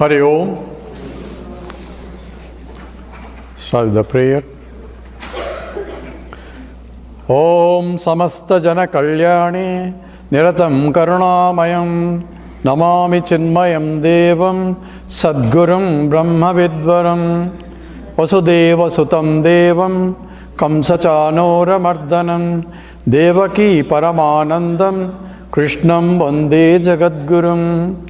Hari Om. Start the prayer. Om Samasta Jana Kalyani Niratam Karunamayam Namami Chinmayam Devam Sadgurum Brahma Vidvaram Vasudeva Sutam Devam Kamsachanora Mardanam Devaki Paramanandam Krishnam Vande Jagadgurum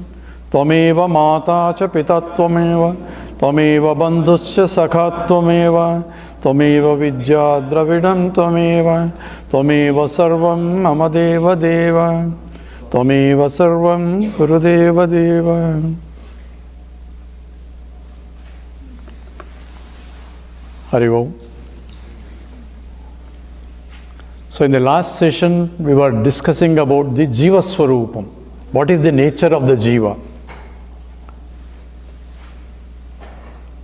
Tvameva Mata Cha Pita Tvameva Tvameva Bandhusya Sakha Tvameva Tvameva Vidya Dravidam Tvameva Tvameva Sarvam Mama Deva Deva Tvameva Sarvam Gurudeva Deva. Hari Om. So in the last session we were discussing about the Jiva Swarupam. What is the nature of the Jiva?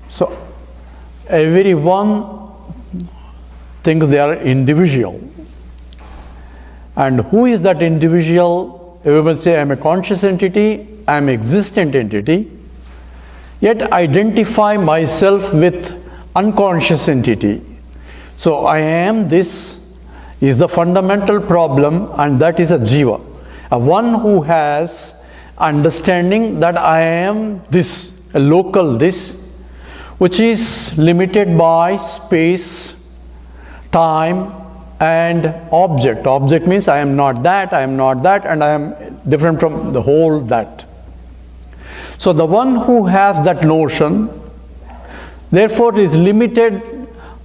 So everyone thinks they are individual. And who is that individual? Everyone say, I am a conscious entity, I am an existent entity. Yet identify myself with unconscious entity. So I am this is the fundamental problem, and that is a Jiva. One who has understanding that I am this, a local this, which is limited by space, time and object. Object means I am not that, and I am different from the whole that. So the one who has that notion, therefore is limited,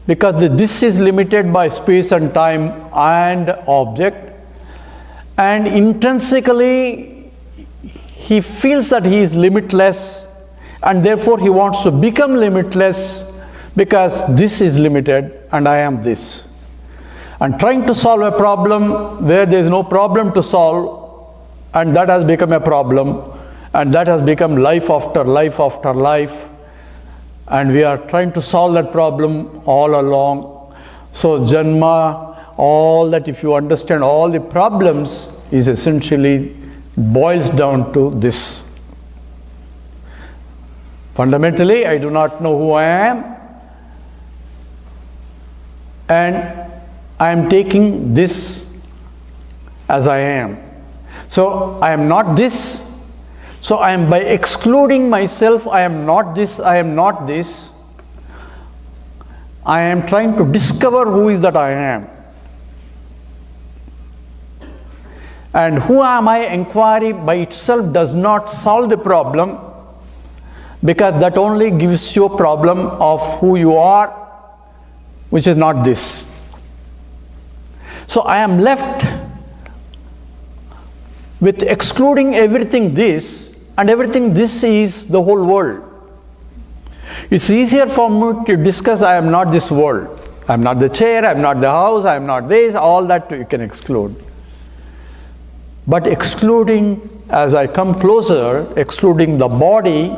because this is limited by space and time and object, and intrinsically he feels that he is limitless, and therefore he wants to become limitless because this is limited and I am this. And trying to solve a problem where there is no problem to solve, and that has become a problem, and that has become life after life after life, and we are trying to solve that problem all along. So Janma, all that, if you understand all the problems, is essentially boils down to this. Fundamentally, I do not know who I am, and I am taking this as I am. So I am not this. So I am, by excluding myself, I am not this, I am not this. I am trying to discover who is that I am. And who am I inquiry by itself does not solve the problem, because that only gives you a problem of who you are, which is not this. So I am left with excluding everything this, and everything this is the whole world. It's easier for me to discuss I am not this world. I am not the chair, I am not the house, I am not this, all that you can exclude. But excluding, as I come closer, excluding the body,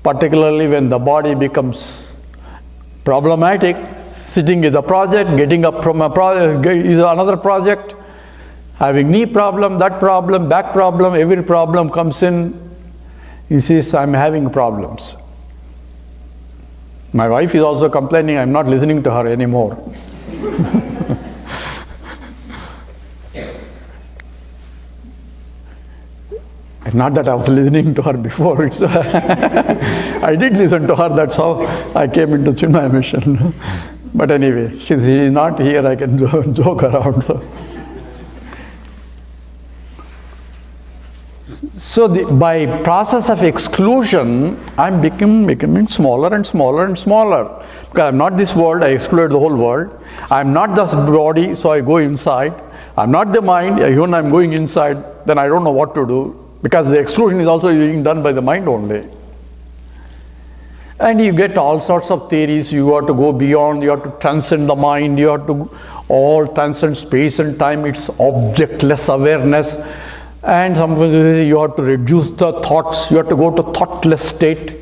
particularly when the body becomes problematic, sitting is a project, getting up from a project is another project, having knee problem, that problem, back problem, every problem comes in, he says, I am having problems. My wife is also complaining, I am not listening to her anymore. Not that I was listening to her before. I did listen to her, that's how I came into Chinmaya mission. But anyway, she is not here, I can joke around. So by process of exclusion, I am becoming smaller and smaller and smaller. Because I am not this world, I excluded the whole world. I am not the body, so I go inside. I am not the mind, even I am going inside, then I don't know what to do. Because the exclusion is also being done by the mind only. And you get all sorts of theories, you have to go beyond, you have to transcend the mind, you have to all transcend space and time, it's objectless awareness. And sometimes you have to reduce the thoughts, you have to go to thoughtless state.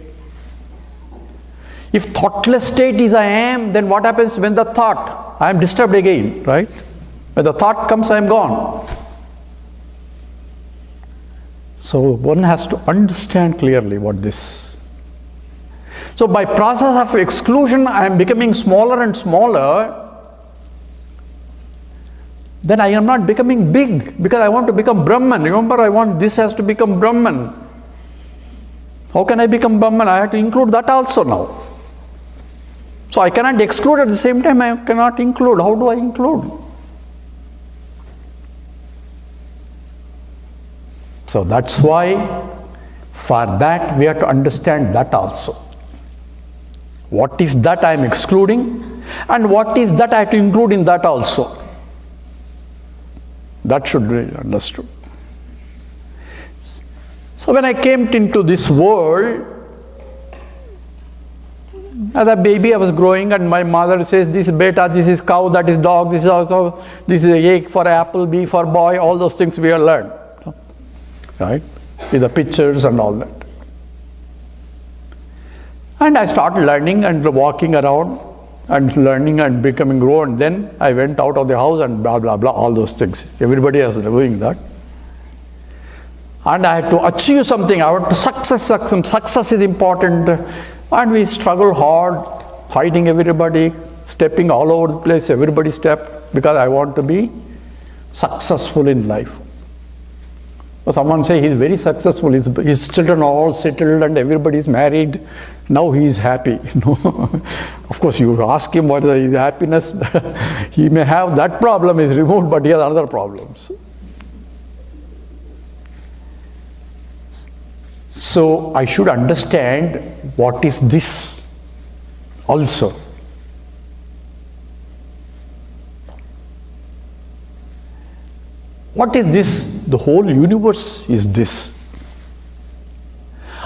If thoughtless state is I am, then what happens when the thought, I am disturbed again, right? When the thought comes, I am gone. So one has to understand clearly what this. So by process of exclusion, I am becoming smaller and smaller. Then I am not becoming big because I want to become Brahman. Remember, I want this has to become Brahman. How can I become Brahman? I have to include that also now. So I cannot exclude at the same time, I cannot include. How do I include? So that's why for that we have to understand that also. What is that I am excluding and what is that I have to include in that also. That should be understood. So when I came into this world, as a baby I was growing and my mother says, this is beta, this is cow, that is dog, this is also, this is egg for apple, B for boy, all those things we have learned. Right? With the pictures and all that. And I started learning and walking around and learning and becoming grown. Then I went out of the house and blah, blah, blah, all those things. Everybody is doing that. And I had to achieve something. I had to success is important. And we struggle hard, fighting everybody, stepping all over the place, everybody stepped, because I want to be successful in life. So someone say he's very successful, his children are all settled and everybody is married, now he is happy. Of course you ask him what is his happiness, he may have that problem is removed, but he has other problems. So I should understand what is this also. What is this? The whole universe is this.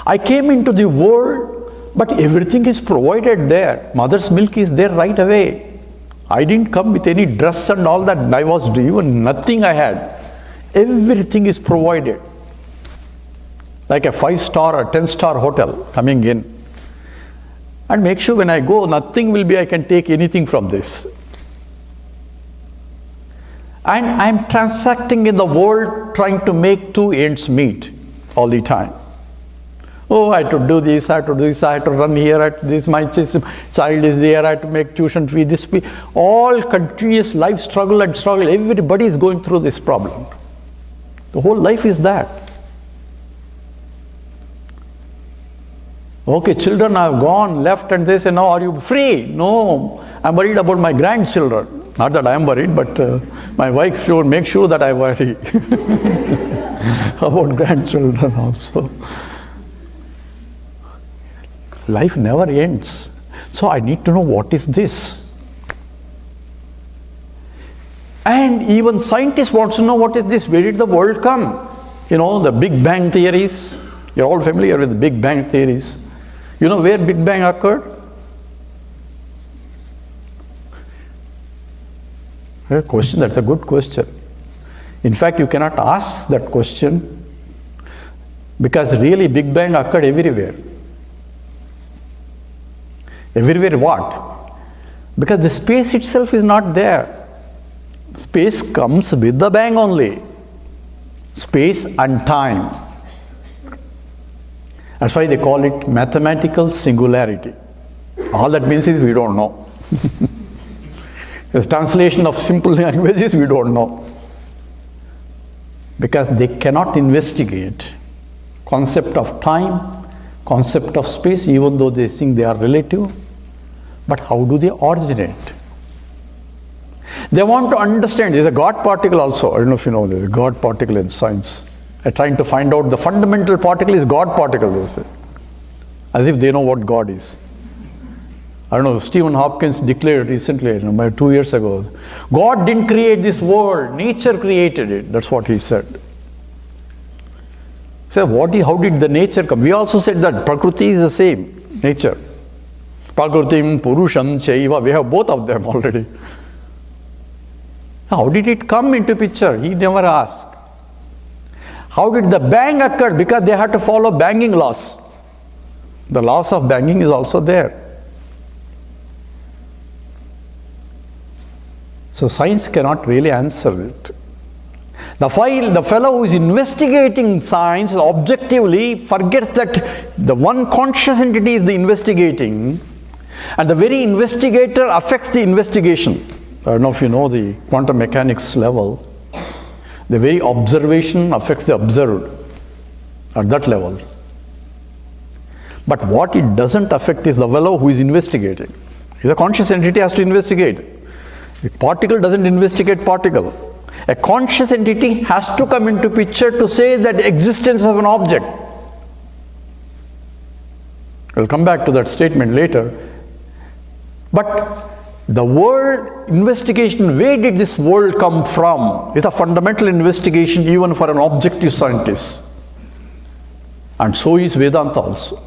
I came into the world, but everything is provided there. Mother's milk is there right away. I didn't come with any dress and all that. I was even nothing I had. Everything is provided. Like a 5-star or 10-star hotel coming in. And make sure when I go, nothing will be, I can take anything from this. And I am transacting in the world trying to make two ends meet all the time. Oh, I have to do this, I have to do this, I have to run here, I have to this, my child is there, I have to make tuition fee, this fee. All continuous life struggle and struggle. Everybody is going through this problem. The whole life is that. Okay, children have gone, left, and they say, now are you free? No, I'm worried about my grandchildren. Not that I am worried, but my wife should make sure that I worry about grandchildren also. Life never ends. So I need to know what is this. And even scientists want to know what is this. Where did the world come? You know, the Big Bang theories. You're all familiar with the Big Bang theories. You know where Big Bang occurred? A question, that's a good question. In fact, you cannot ask that question because really Big Bang occurred everywhere. Everywhere what? Because the space itself is not there. Space comes with the bang only. Space and time. That's why they call it mathematical singularity. All that means is we don't know. The translation of simple languages we don't know. Because they cannot investigate concept of time, concept of space, even though they think they are relative. But how do they originate? They want to understand. There's a God particle also. I don't know if you know, there's a God particle in science. They're trying to find out the fundamental particle is God particle, they say. As if they know what God is. I don't know, Stephen Hopkins declared recently, 2 years ago, God didn't create this world, nature created it. That's what he said. So how did the nature come? We also said that Prakriti is the same, nature. Prakritim, Purusham, Chaiva, we have both of them already. How did it come into picture? He never asked. How did the bang occur? Because they had to follow banging laws. The laws of banging is also there. So science cannot really answer it. The fellow who is investigating science objectively forgets that the one conscious entity is the investigating, and the very investigator affects the investigation. I don't know if you know the quantum mechanics level. The very observation affects the observed at that level. But what it doesn't affect is the fellow who is investigating. The conscious entity has to investigate. The particle doesn't investigate particle. A conscious entity has to come into picture to say that the existence of an object. I'll come back to that statement later. But the world investigation, where did this world come from? It's a fundamental investigation even for an objective scientist. And so is Vedanta also.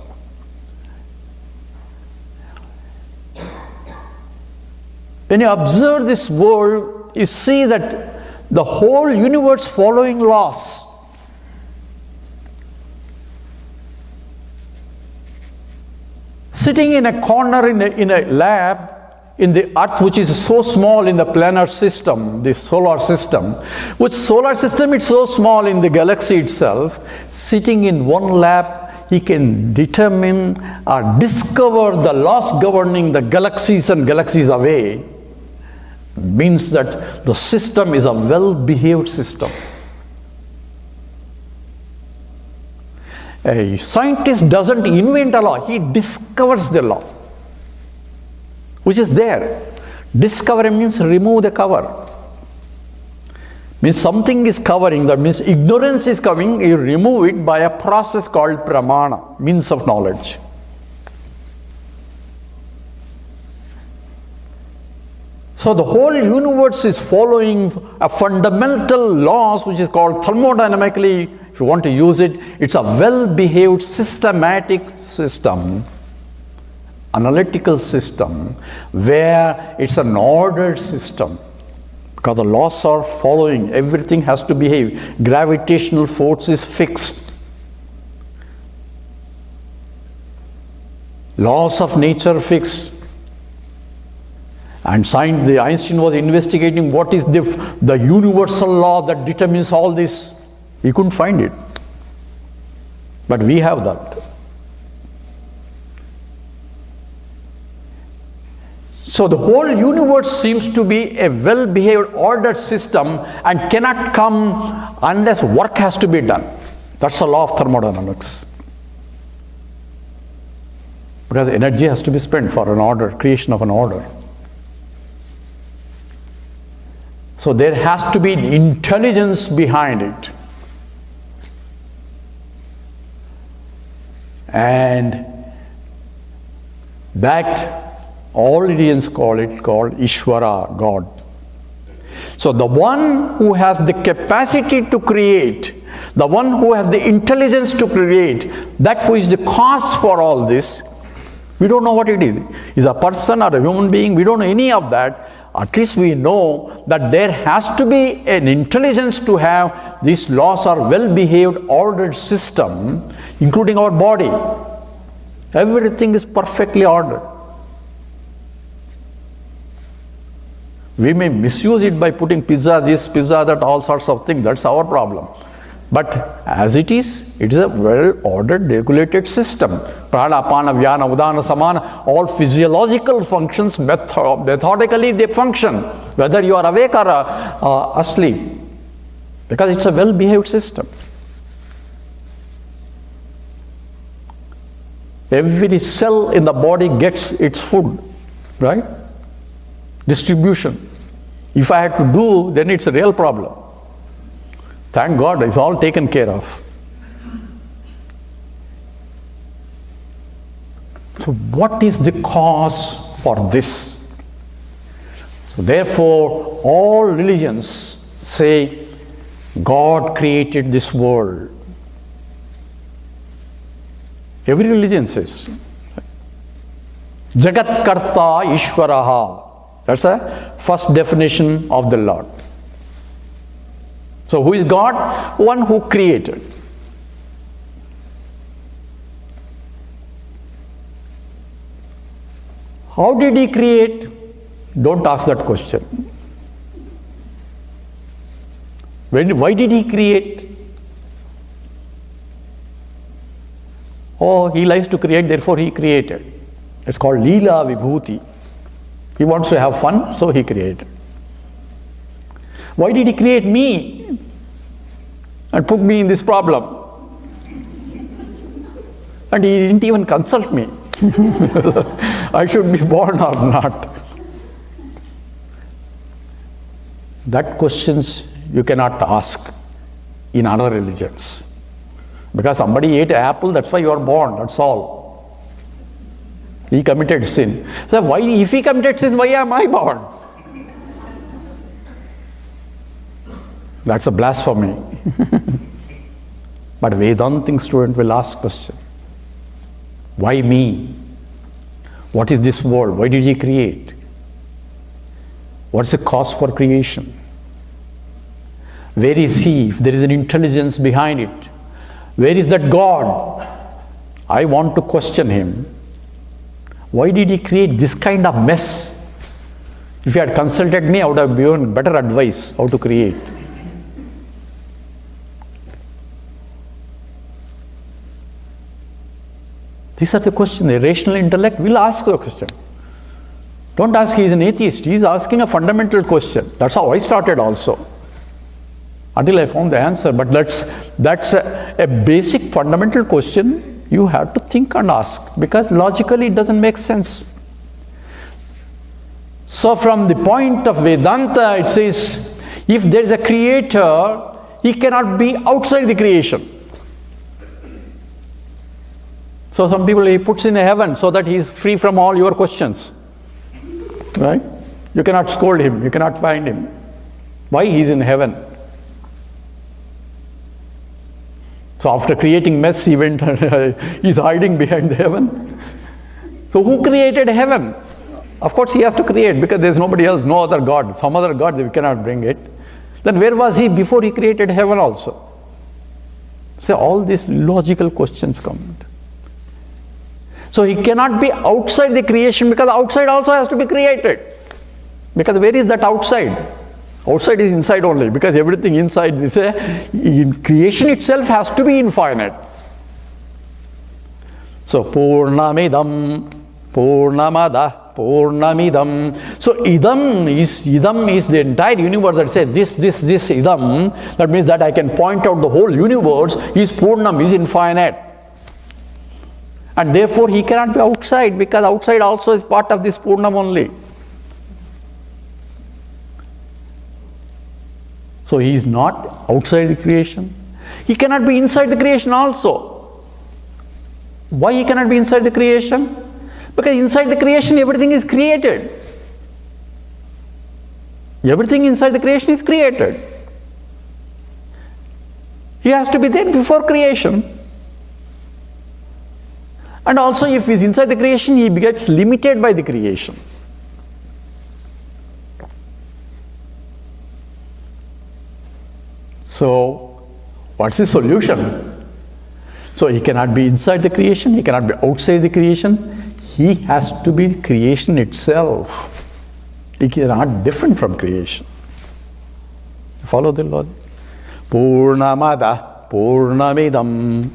When you observe this world, you see that the whole universe following laws. Sitting in a corner in a lab in the earth, which is so small in the planar system, the solar system, which solar system is so small in the galaxy itself, sitting in one lab, he can determine or discover the laws governing the galaxies and galaxies away. Means that the system is a well-behaved system. A scientist doesn't invent a law, he discovers the law, which is there. Discover means remove the cover. Means something is covering, that means ignorance is coming, you remove it by a process called pramana, means of knowledge. So the whole universe is following a fundamental laws which is called thermodynamically, if you want to use it, it's a well-behaved systematic system, analytical system, where it's an ordered system. Because the laws are following, everything has to behave. Gravitational force is fixed. Laws of nature fixed. And the Einstein was investigating what is the universal law that determines all this. He couldn't find it. But we have that. So the whole universe seems to be a well-behaved, ordered system and cannot come unless work has to be done. That's the law of thermodynamics. Because energy has to be spent for an order, creation of an order. So there has to be intelligence behind it. And that all religions called Ishvara, God. So the one who has the capacity to create, the one who has the intelligence to create, that who is the cause for all this, we don't know what it is. Is a person or a human being? We don't know any of that. At least we know that there has to be an intelligence to have these laws are well-behaved, ordered system, including our body. Everything is perfectly ordered. We may misuse it by putting pizza this, pizza that, all sorts of things. That's our problem. But as it is a well-ordered, regulated system. Prana, apana, vyana, udana, samana, all physiological functions, methodically they function, whether you are awake or asleep. Because it's a well-behaved system. Every cell in the body gets its food, right? Distribution. If I had to do, then it's a real problem. Thank God, it's all taken care of. So what is the cause for this? So therefore, all religions say God created this world. Every religion says Jagat Karta Ishvaraha. That's a first definition of the Lord. So who is God? One who created. How did he create? Don't ask that question. Why did he create? Oh, he likes to create, therefore he created. It's called Leela Vibhuti. He wants to have fun, so he created. Why did he create me and put me in this problem? And he didn't even consult me. I should be born or not. That questions you cannot ask in other religions. Because somebody ate an apple, that's why you are born, that's all. He committed sin. So why, if he committed sin, why am I born? That's a blasphemy. But Vedantic student will ask question. Why me? What is this world? Why did he create? What's the cause for creation? Where is he? If there is an intelligence behind it, where is that God? I want to question him. Why did he create this kind of mess? If he had consulted me, I would have given better advice how to create. These are the questions. A rational intellect will ask the question. Don't ask, he is an atheist. He is asking a fundamental question. That's how I started also. Until I found the answer. But that's a basic fundamental question you have to think and ask. Because logically it doesn't make sense. So from the point of Vedanta, it says, if there is a creator, he cannot be outside the creation. So some people he puts in a heaven so that he is free from all your questions. Right? You cannot scold him, you cannot find him. Why he is in heaven? So after creating mess, he went, he's hiding behind the heaven. So who created heaven? Of course he has to create because there's nobody else, no other God. Some other God, we cannot bring it. Then where was he before he created heaven also? So all these logical questions come. So he cannot be outside the creation because outside also has to be created. Because where is that outside? Outside is inside only because everything inside is creation itself has to be infinite. So Purnamidam, Purnamada, Purnamidam. So idam is the entire universe that says this idam. That means that I can point out the whole universe is Purnam, is infinite. And therefore he cannot be outside because outside also is part of this Purnam only. So he is not outside the creation. He cannot be inside the creation also. Why he cannot be inside the creation? Because inside the creation everything is created. Everything inside the creation is created. He has to be there before creation. And also if he is inside the creation, he gets limited by the creation. So, what's the solution? So he cannot be inside the creation, he cannot be outside the creation, he has to be creation itself. He cannot different from creation. Follow the logic. Purnamada, Purnamidam.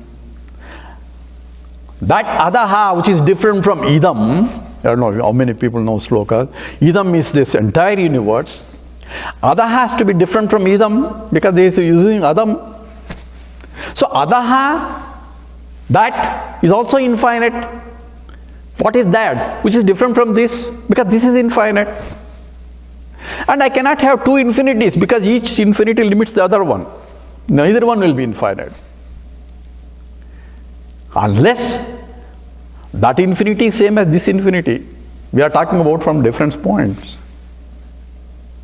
That adaha, which is different from idam, I don't know how many people know sloka. Idam is this entire universe. Adaha has to be different from idam because they are using adam. So adaha, that is also infinite. What is that? Which is different from this because this is infinite. And I cannot have two infinities because each infinity limits the other one. Neither one will be infinite. Unless that infinity is same as this infinity. We are talking about from different points.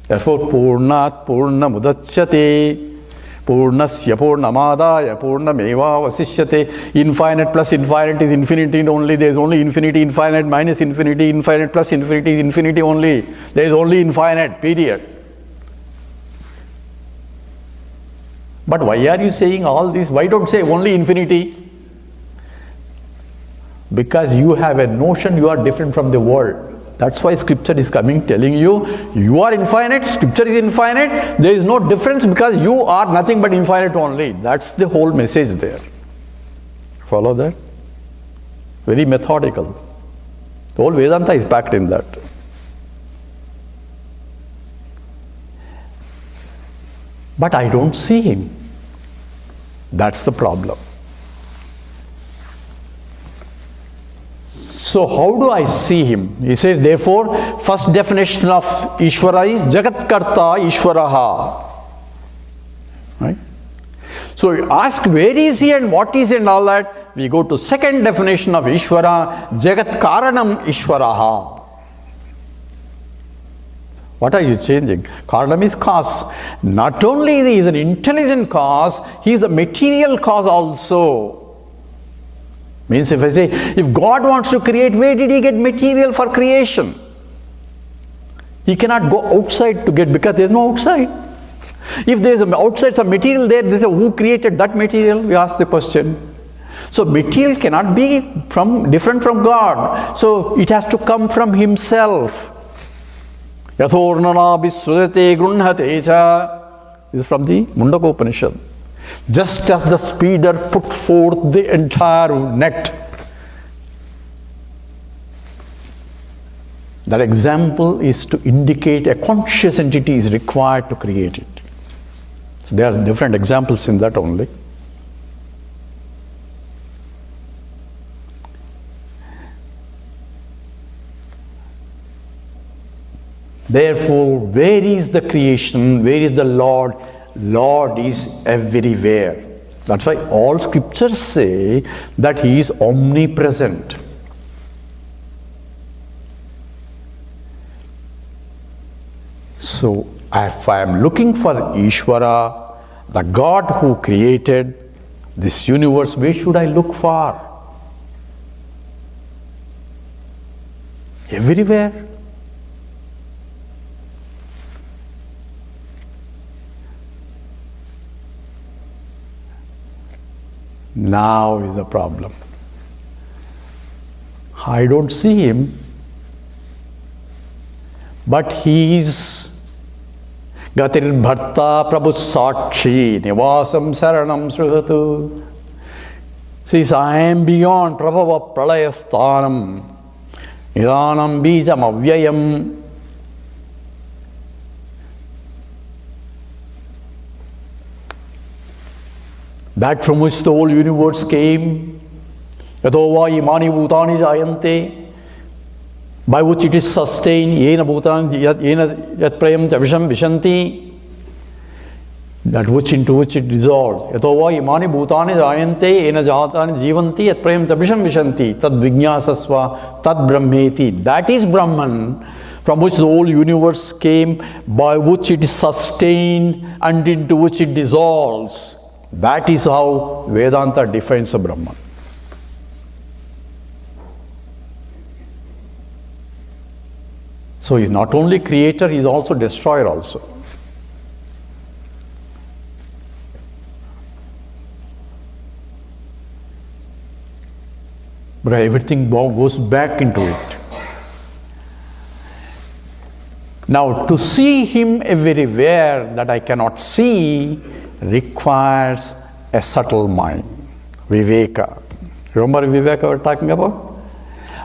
Therefore, Purnat Purna Mudachyate, Purnasya Purnamadaya Purnameva Vasishyate. Infinite plus infinite is infinity only. There is only infinity, infinite minus infinity, infinite plus infinity is infinity only. There is only infinite, period. But why are you saying all this? Why don't say only infinity? Because you have a notion you are different from the world. That's why scripture is coming telling you, you are infinite, scripture is infinite, there is no difference because you are nothing but infinite only. That's the whole message there. Follow that? Very methodical. The whole Vedanta is packed in that. But I don't see him. That's the problem. So how do I see him? He says, therefore, first definition of Ishvara is Jagat Karta Ishvaraha. Right? So you ask where is he and what is he and all that. We go to second definition of Ishvara, Jagat Karanam Ishvaraha. What are you changing? Karanam is cause. Not only he is an intelligent cause, he is the material cause also. Means if I say, if God wants to create, where did he get material for creation? He cannot go outside to get, because there is no outside. If there is outside some material there, they say, who created that material? We ask the question. So material cannot be different from God. So it has to come from himself. Yathornana visrudate grunhate cha. This is from the Mundaka Upanishad. Just as the speeder put forth the entire net. That example is to indicate a conscious entity is required to create it. So there are different examples in that only. Therefore, where is the creation? Where is the Lord? Lord is everywhere. That's why all scriptures say that he is omnipresent. So, if I am looking for Ishvara, the God who created this universe, where should I look for? Everywhere. Now is the problem. I don't see him, but he is Gatir Bharta Prabhu Sakshi Nivasam Saranam Srihatu. Says, I am beyond Prabhava Pralaya Sthanam Nidanam Bijam Avyayam. That from which the whole universe came, Yatova imani bhutani jayante, by which it is sustained, yena bhutani yena yat prayam chavisham vishanti, that which into which it dissolved. Yatova imani bhutani jayante, yena jatani jivanti, yat prayam chavisham vishanti, tad vijnasasva, tad brahmeti. That is Brahman, from which the whole universe came, by which it is sustained and into which it dissolves. That is how Vedanta defines a Brahman. So he is not only creator, he is also destroyer also. Because everything goes back into it. Now, to see him everywhere that I cannot see requires a subtle mind, viveka. Remember viveka we were talking about?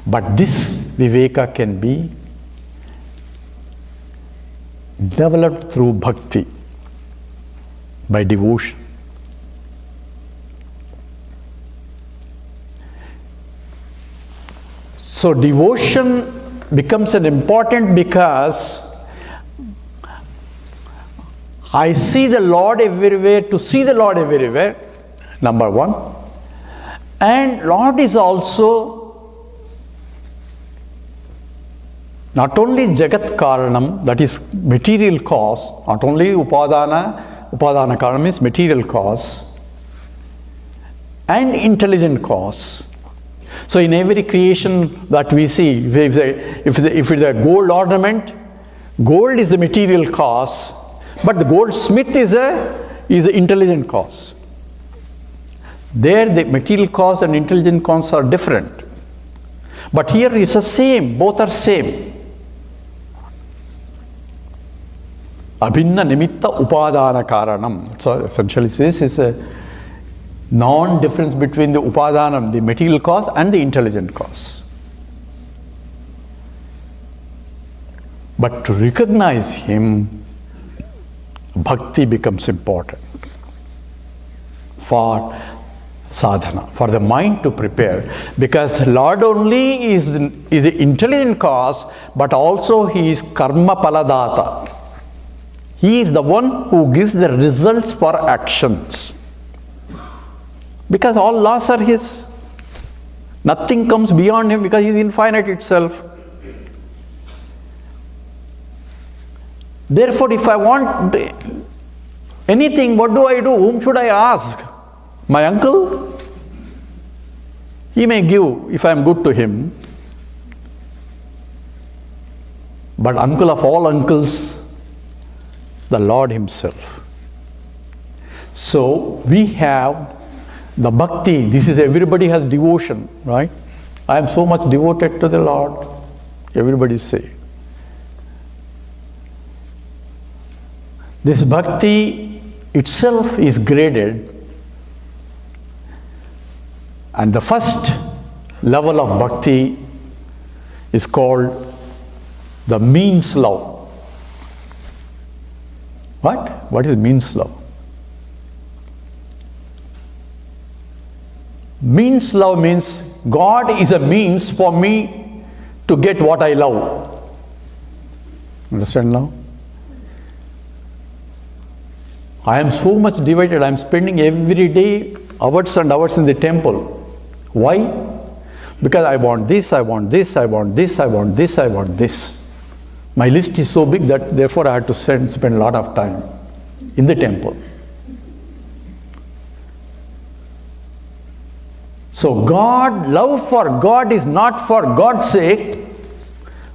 But this viveka can be developed through bhakti, by devotion. So devotion becomes an important because I see the Lord everywhere. To see the Lord everywhere, number one. And Lord is also not only Jagat Karanam, that is material cause, not only Upadana Karanam is material cause, and intelligent cause. So in every creation that we see, if it is a gold ornament, gold is the material cause, but the goldsmith is the intelligent cause. There the material cause and intelligent cause are different. But here it's the same, both are same. Abhinna nimitta upadana karanam. So essentially this is a non-difference between the upadanam, the material cause, and the intelligent cause. But to recognize him, bhakti becomes important for sadhana, for the mind to prepare, because the Lord only is the intelligent cause, but also he is karma paladata. He is the one who gives the results for actions. Because all laws are his. Nothing comes beyond him because he is infinite itself. Therefore, if I want anything, what do I do? Whom should I ask? My uncle? He may give if I am good to him. But uncle of all uncles, the Lord himself. So we have the bhakti. This is, everybody has devotion, right? I am so much devoted to the Lord. Everybody say. This bhakti itself is graded, and the first level of bhakti is called the means love. What? What is means love? Means love means God is a means for me to get what I love. Understand now? I am so much divided. I am spending every day hours and hours in the temple. Why? Because I want this, I want this, I want this, I want this, I want this. My list is so big that therefore I had to spend a lot of time in the temple. So love for God is not for God's sake,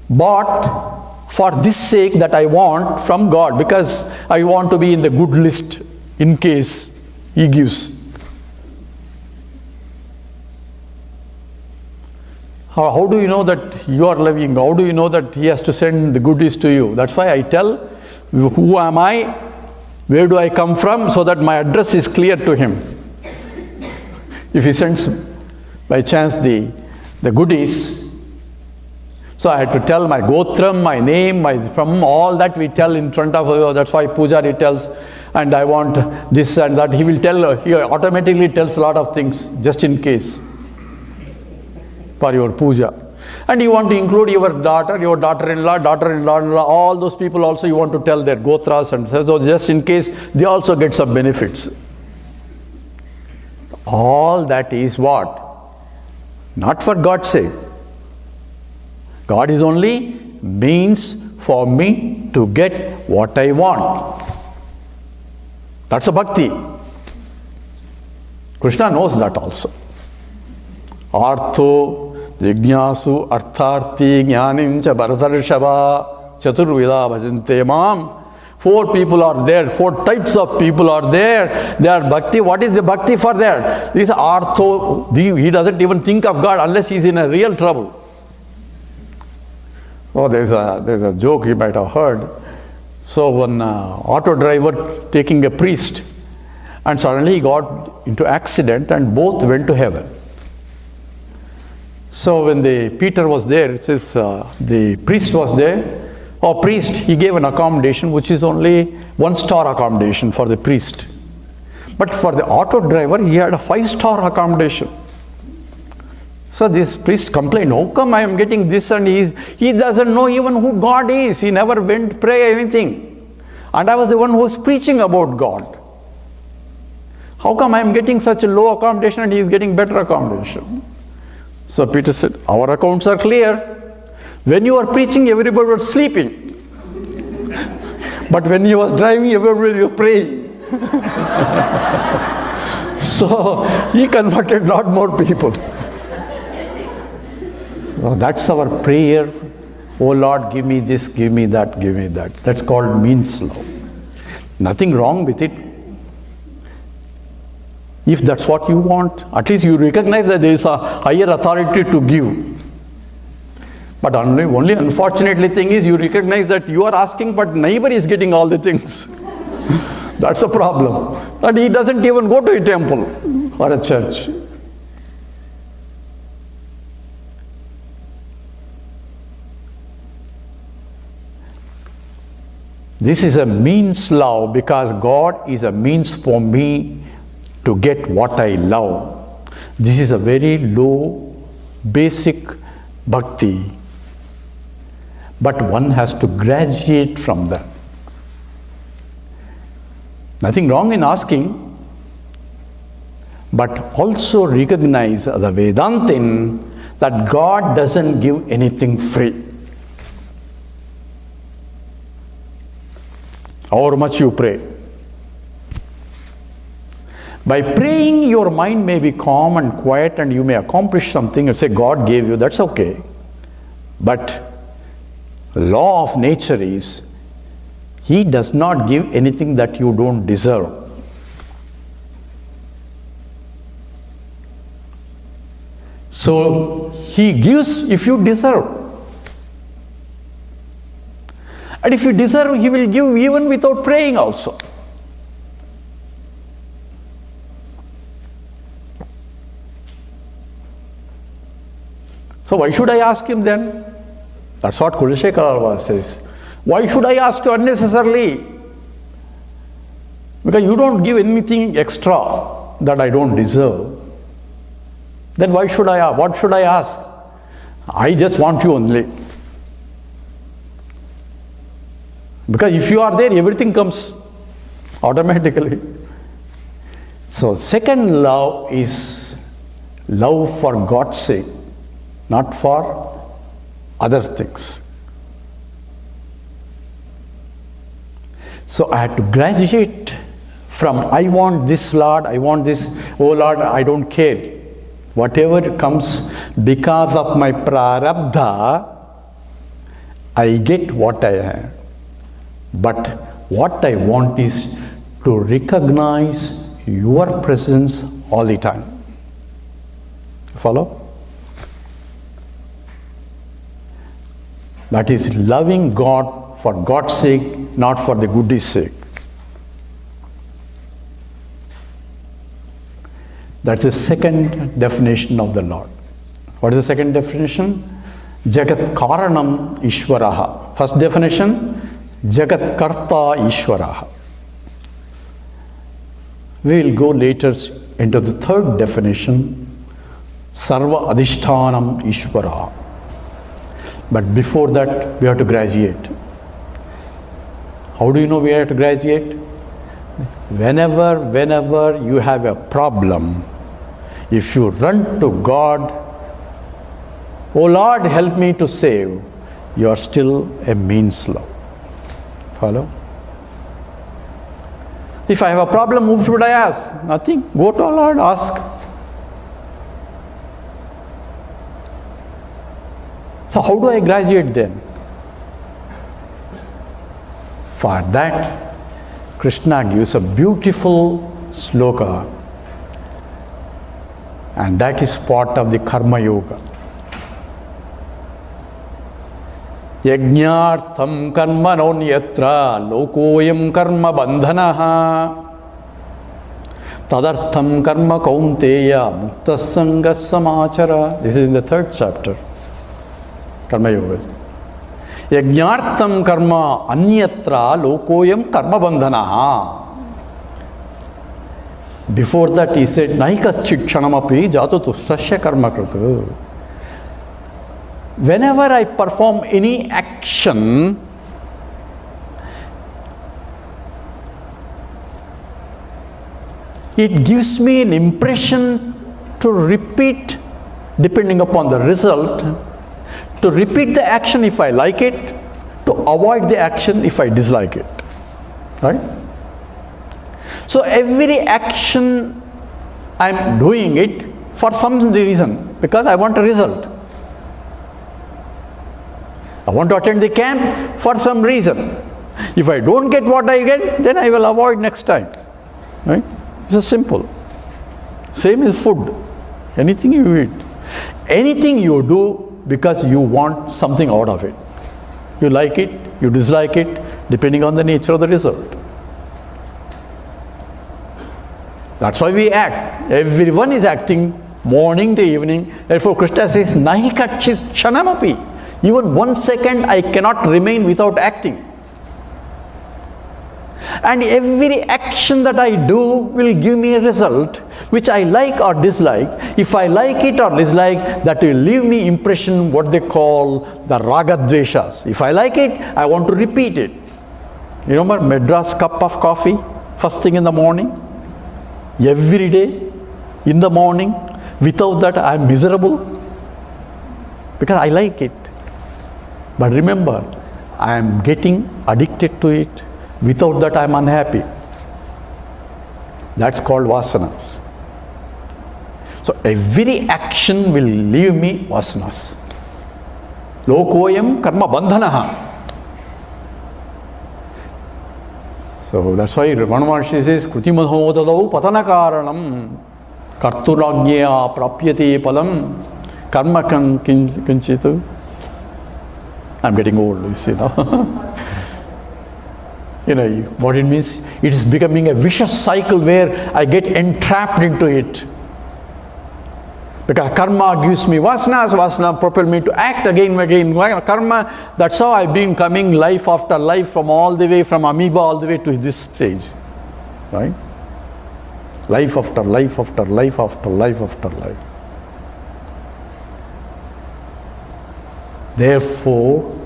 but for this sake that I want from God, because I want to be in the good list in case he gives. How do you know that you are loving? How do you know that he has to send the goodies to you? That's why I tell, who am I? Where do I come from? So that my address is clear to him. If he sends by chance the goodies, so I had to tell my gotram, my name, from all that we tell in front of her. That's why Pujari tells, and I want this and that. He will tell, he automatically tells a lot of things just in case for your puja. And you want to include your daughter-in-law, all those people also you want to tell their gotras, and so just in case they also get some benefits. All that is what? Not for God's sake. God is only means for me to get what I want. That's a bhakti. Krishna knows that also. Artho, Jignasu, Artharti, Jnanincha, Bharatarshava, Chaturvida, Bhajante Mam. 4 people are there, 4 types of people are there. They are bhakti. What is the bhakti for there? This artho, he doesn't even think of God unless he is in a real trouble. Oh, there's a joke you might have heard. So one auto driver taking a priest, and suddenly he got into accident and both went to heaven. So when Peter was there, it says the priest was there. Oh, priest, he gave an accommodation which is only 1-star accommodation for the priest. But for the auto driver, he had a 5-star accommodation. So this priest complained, how come I am getting this, and he doesn't know even who God is. He never went to pray anything. And I was the one who was preaching about God. How come I am getting such a low accommodation and he is getting better accommodation? So Peter said, our accounts are clear. When you are preaching, everybody was sleeping. But when he was driving, everybody was praying. So he converted a lot more people. So that's our prayer. Oh Lord, give me this, give me that, give me that. That's called means love. Nothing wrong with it. If that's what you want, at least you recognize that there is a higher authority to give. But only unfortunately thing is you recognize that you are asking, but neighbor is getting all the things. That's a problem. That he doesn't even go to a temple or a church. This is a means love, because God is a means for me to get what I love. This is a very low, basic bhakti. But one has to graduate from that. Nothing wrong in asking, but also recognize as a Vedantin that God doesn't give anything free. However much you pray. By praying, your mind may be calm and quiet and you may accomplish something and say, God gave you, that's okay. But law of nature is, He does not give anything that you don't deserve. So He gives if you deserve. And if you deserve, He will give even without praying also. So why should I ask Him then? That's what Kulashekara says. Why should I ask you unnecessarily? Because you don't give anything extra that I don't deserve. Then why should I ask? What should I ask? I just want you only. Because if you are there, everything comes automatically. So second love is love for God's sake, not for other things. So I had to graduate from I want this Lord, I want this, oh Lord, I don't care. Whatever comes because of my prarabdha, I get what I have. But what I want is to recognize your presence all the time. Follow? That is loving God for God's sake, not for the goodies' sake. That's the second definition of the Lord. What is the second definition? Jagat Karanam Ishwaraha. First definition, Jagat Karta Ishwaraha. We will go later into the third definition, Sarva Adhishtanam Ishwaraha. But before that, we have to graduate. How do you know we have to graduate? Whenever you have a problem, if you run to God, oh Lord, help me to save, you are still a means love. Follow? If I have a problem, whom should I ask? Nothing. Go to our Lord, ask. So how do I graduate then? For that, Krishna gives a beautiful sloka, and that is part of the Karma Yoga. Yajñārtham karma nonyatra lokoyam karma bandhanaha tadartham karma kaunteya muktasanga samachara. This is in the third chapter, Karma Yoga. Yajñārtham karma anyatra lokoyam karma bandhanaha. Before that he said, Naikaschit kshanamapi jato tustasya karma kratu. Whenever I perform any action, it gives me an impression to repeat, depending upon the result, to repeat the action if I like it, to avoid the action if I dislike it. Right? So every action I am doing it for some reason, because I want a result. I want to attend the camp for some reason. If I don't get what I get, then I will avoid next time. Right? It's simple. Same as food. Anything you eat. Anything you do because you want something out of it. You like it, you dislike it, depending on the nature of the result. That's why we act. Everyone is acting morning to evening. Therefore, Krishna says, Nahi kachit kshanamapi. Even 1 second I cannot remain without acting. And every action that I do will give me a result which I like or dislike. If I like it or dislike, that will leave me impression what they call the ragadveshas. If I like it, I want to repeat it. You remember Madras cup of coffee, first thing in the morning? Every day, in the morning. Without that, I am miserable. Because I like it. But remember, I am getting addicted to it. Without that, I am unhappy. That's called vasanas. So every action will leave me vasanas. Lokoyam karma bandhanaha. So that's why Ramana Maharshi says, Krutimadhodadau patanakaranam karturagnya prapyate palam karma kinchitu. I'm getting old, you see now. You know what it means? It is becoming a vicious cycle where I get entrapped into it. Because karma gives me vasanas, vasana propel me to act again. Karma, that's how I've been coming life after life from all the way, from amoeba all the way to this stage. Right? Life after life after life after life after life. Therefore,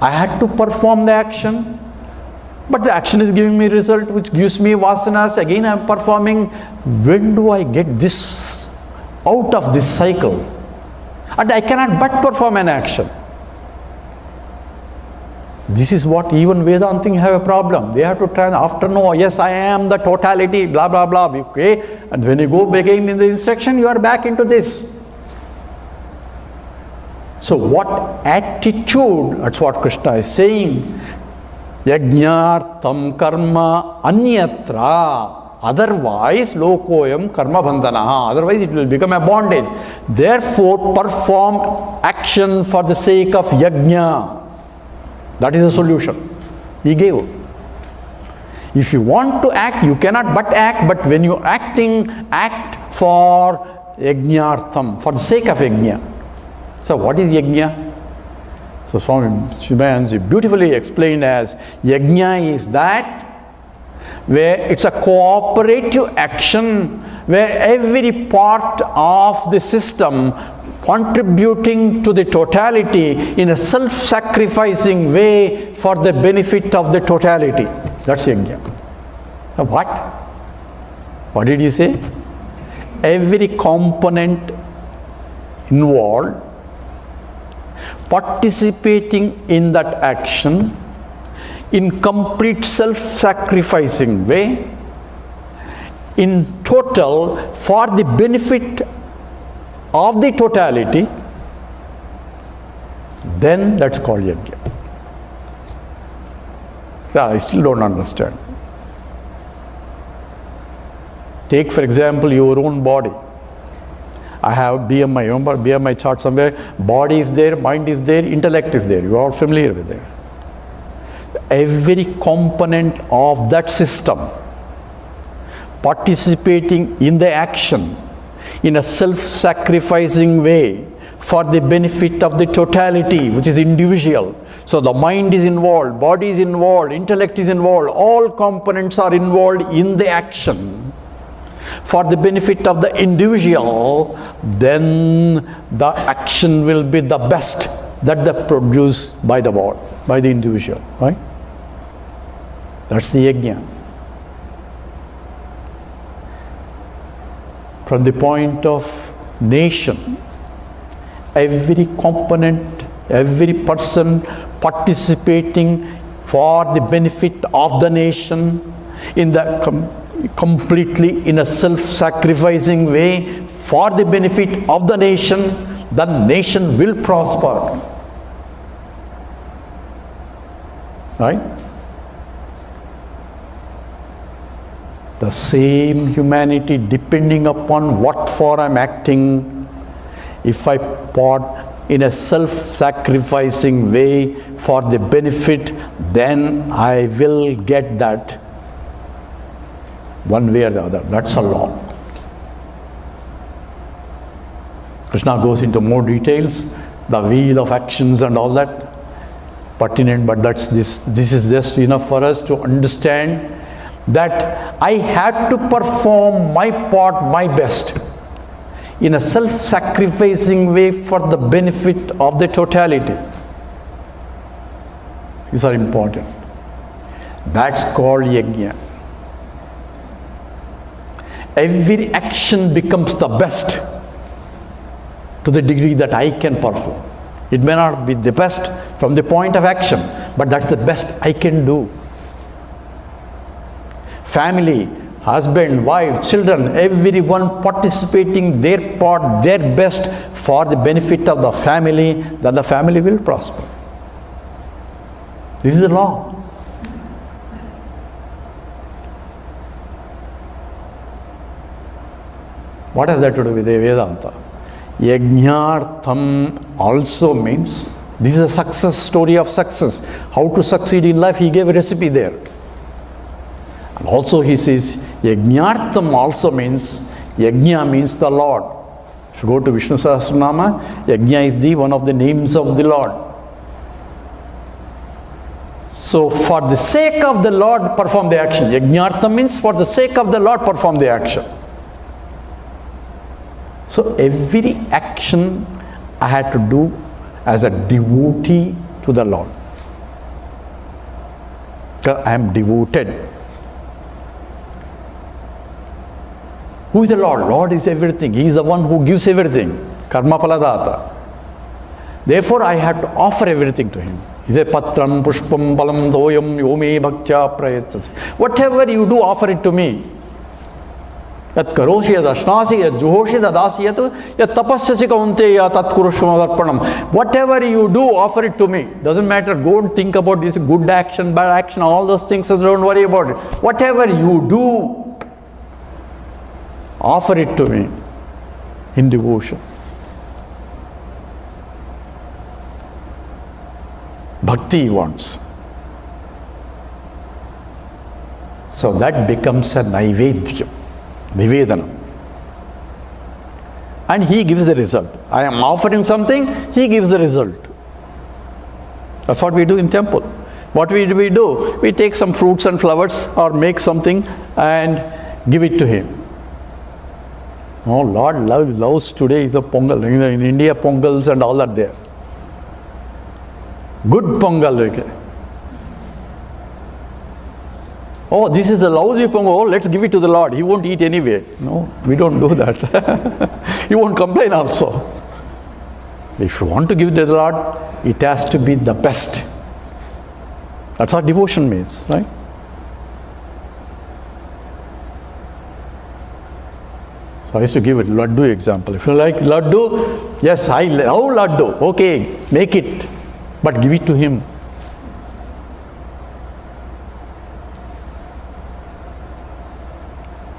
I had to perform the action, but the action is giving me result which gives me vasanas. Again I am performing. When do I get this out of this cycle? And I cannot but perform an action. This is what even Vedantin have a problem. They have to try after no, yes I am the totality, blah blah blah. Okay, and when you go again in the instruction, you are back into this. So what attitude, that's what Krishna is saying, yajñārtam karma anyatra, otherwise lokoyam karma bandhanaha, otherwise it will become a bondage. Therefore perform action for the sake of yajña. That is the solution. He gave. If you want to act, you cannot but act, but when you are acting, act for yajñārtam, for the sake of yajña. So what is yajna? So Swami Shivananji beautifully explained as yajna is that where it's a cooperative action where every part of the system contributing to the totality in a self-sacrificing way for the benefit of the totality. That's yajna. What? What did he say? Every component involved participating in that action in complete self-sacrificing way, in total for the benefit of the totality, then that's called yajna. So I still don't understand. Take for example your own body. I have BMI, remember BMI chart somewhere, body is there, mind is there, intellect is there, you are all familiar with it. Every component of that system participating in the action in a self-sacrificing way for the benefit of the totality, which is individual. So the mind is involved, body is involved, intellect is involved, all components are involved in the action for the benefit of the individual, then the action will be the best that they produce by the body, by the individual, right? That's the yajna. From the point of nation, every component, every person participating for the benefit of the nation in the completely in a self-sacrificing way for the benefit of the nation will prosper. Right? The same humanity, depending upon what for I'm acting, if I part in a self-sacrificing way for the benefit, then I will get that one way or the other. That's a law. Krishna goes into more details, the wheel of actions and all that, pertinent, but this is just enough for us to understand that I had to perform my part, my best, in a self-sacrificing way for the benefit of the totality. These are important. That's called yajna. Every action becomes the best to the degree that I can perform. It may not be the best from the point of action, but that's the best I can do. Family, husband, wife, children, everyone participating their part, their best for the benefit of the family, that the family will prosper. This is the law. What has that to do with the Vedanta? Yajnartham also means, this is a success story of success. How to succeed in life, he gave a recipe there. And also he says, Yajnartham also means, Yajna means the Lord. If you go to Vishnu Sahasranama, Yajna is the one of the names of the Lord. So for the sake of the Lord, perform the action. Yajnartham means for the sake of the Lord, perform the action. So every action I had to do as a devotee to the Lord. Because I am devoted. Who is the Lord? Lord is everything. He is the one who gives everything. Karma paladata. Therefore I had to offer everything to him. He said, Patram, Pushpam, Palam, Doyam, Yome, Bhaktya, Prayatasi. Whatever you do, offer it to me. Yat karoshi yad ashnasi yad juhoshi dadasi yat tapasyasi kaunteya tat kurushmadarpanam. Whatever you do, offer it to me. Doesn't matter. Go and think about this good action, bad action, all those things. Don't worry about it. Whatever you do, offer it to me in devotion. Bhakti he wants. So that becomes a naivedya. Nivedana. And he gives the result. I am offering something, he gives the result. That's what we do in temple. What do? We take some fruits and flowers or make something and give it to him. Oh, Lord loves today the Pongal. In India, Pongals and all are there. Good Pongal. Oh, this is a lousy pongal. Oh, let's give it to the Lord. He won't eat anyway. No, we don't do that. He won't complain also. If you want to give it to the Lord, it has to be the best. That's what devotion means, right? So I used to give a laddu example. If you like laddu, yes, I love laddu. Okay, make it, but give it to him.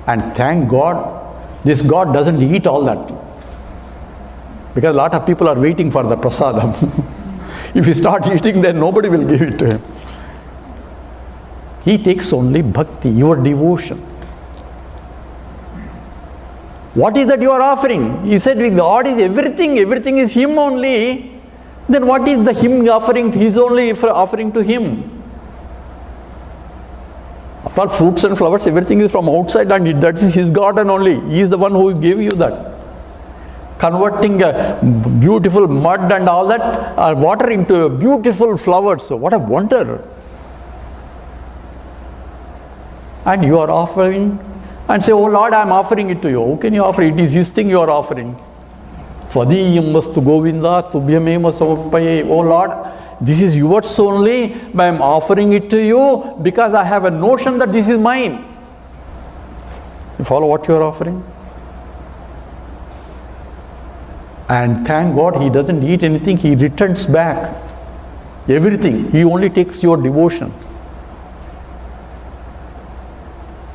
And thank God, this God doesn't eat all that. Because a lot of people are waiting for the prasadam. If you start eating, then nobody will give it to him. He takes only bhakti, your devotion. What is that you are offering? He said, God is everything, everything is Him only. Then what is the Him offering? He is only offering to Him. After fruits and flowers, everything is from outside and that is His garden only. He is the one who gave you that. Converting a beautiful mud and all that, water into a beautiful flowers. So what a wonder. And you are offering and say, oh Lord, I am offering it to you. How can you offer it? It is His thing you are offering. Tvadiyam vastu Govinda tubhyamema samappaye. Oh Lord, this is yours only, but I am offering it to you because I have a notion that this is mine. You follow what you are offering? And thank God He doesn't eat anything, He returns back everything. He only takes your devotion.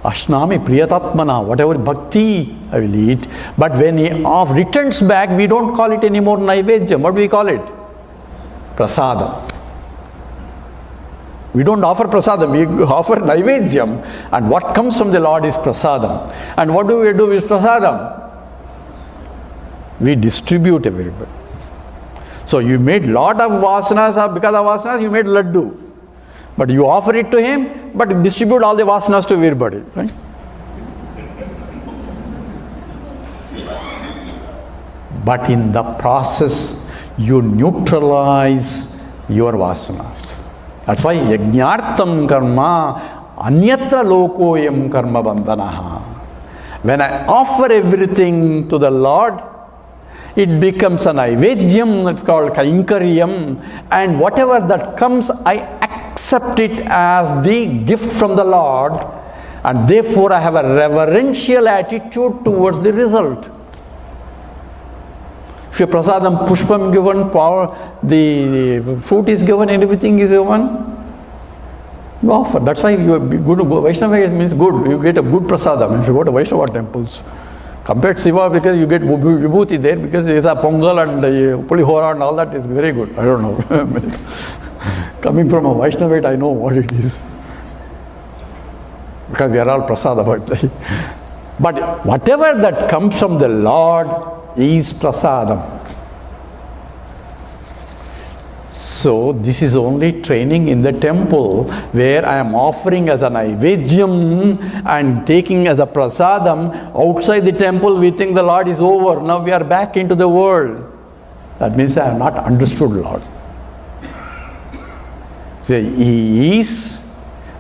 Ashnami Priyatatmana, whatever bhakti I will eat. But when he returns back, we don't call it anymore Naivedyam. What do we call it? Prasadam. We don't offer prasadam, we offer Naivedyam. And what comes from the Lord is prasadam. And what do we do with prasadam? We distribute everybody. So you made lot of vasanas, because of vasanas you made laddu. But you offer it to him, but distribute all the vasanas to everybody. Right? But in the process, you neutralize your vasanas. That's why yajñārtam karma anyatra lokoyam karma bandhanaha. When I offer everything to the Lord, it becomes an naivedyam, it's called kainkaryam, and whatever that comes, I accept it as the gift from the Lord, and therefore I have a reverential attitude towards the result. If your prasadam pushpam given, the fruit is given, everything is given, you offer. That's why you go to Vaishnava means good, you get a good prasadam. If you go to Vaishnava temples, compared to Shiva, because you get vibhuti there, because there is a pongal and pulihora and all that is very good. I don't know. Coming from a Vaishnavite, I know what it is. Because we are all prasada. But whatever that comes from the Lord is prasadam. So this is only training in the temple, where I am offering as an naivedyam and taking as a prasadam. Outside the temple we think the Lord is over. Now we are back into the world. That means I have not understood Lord. So he is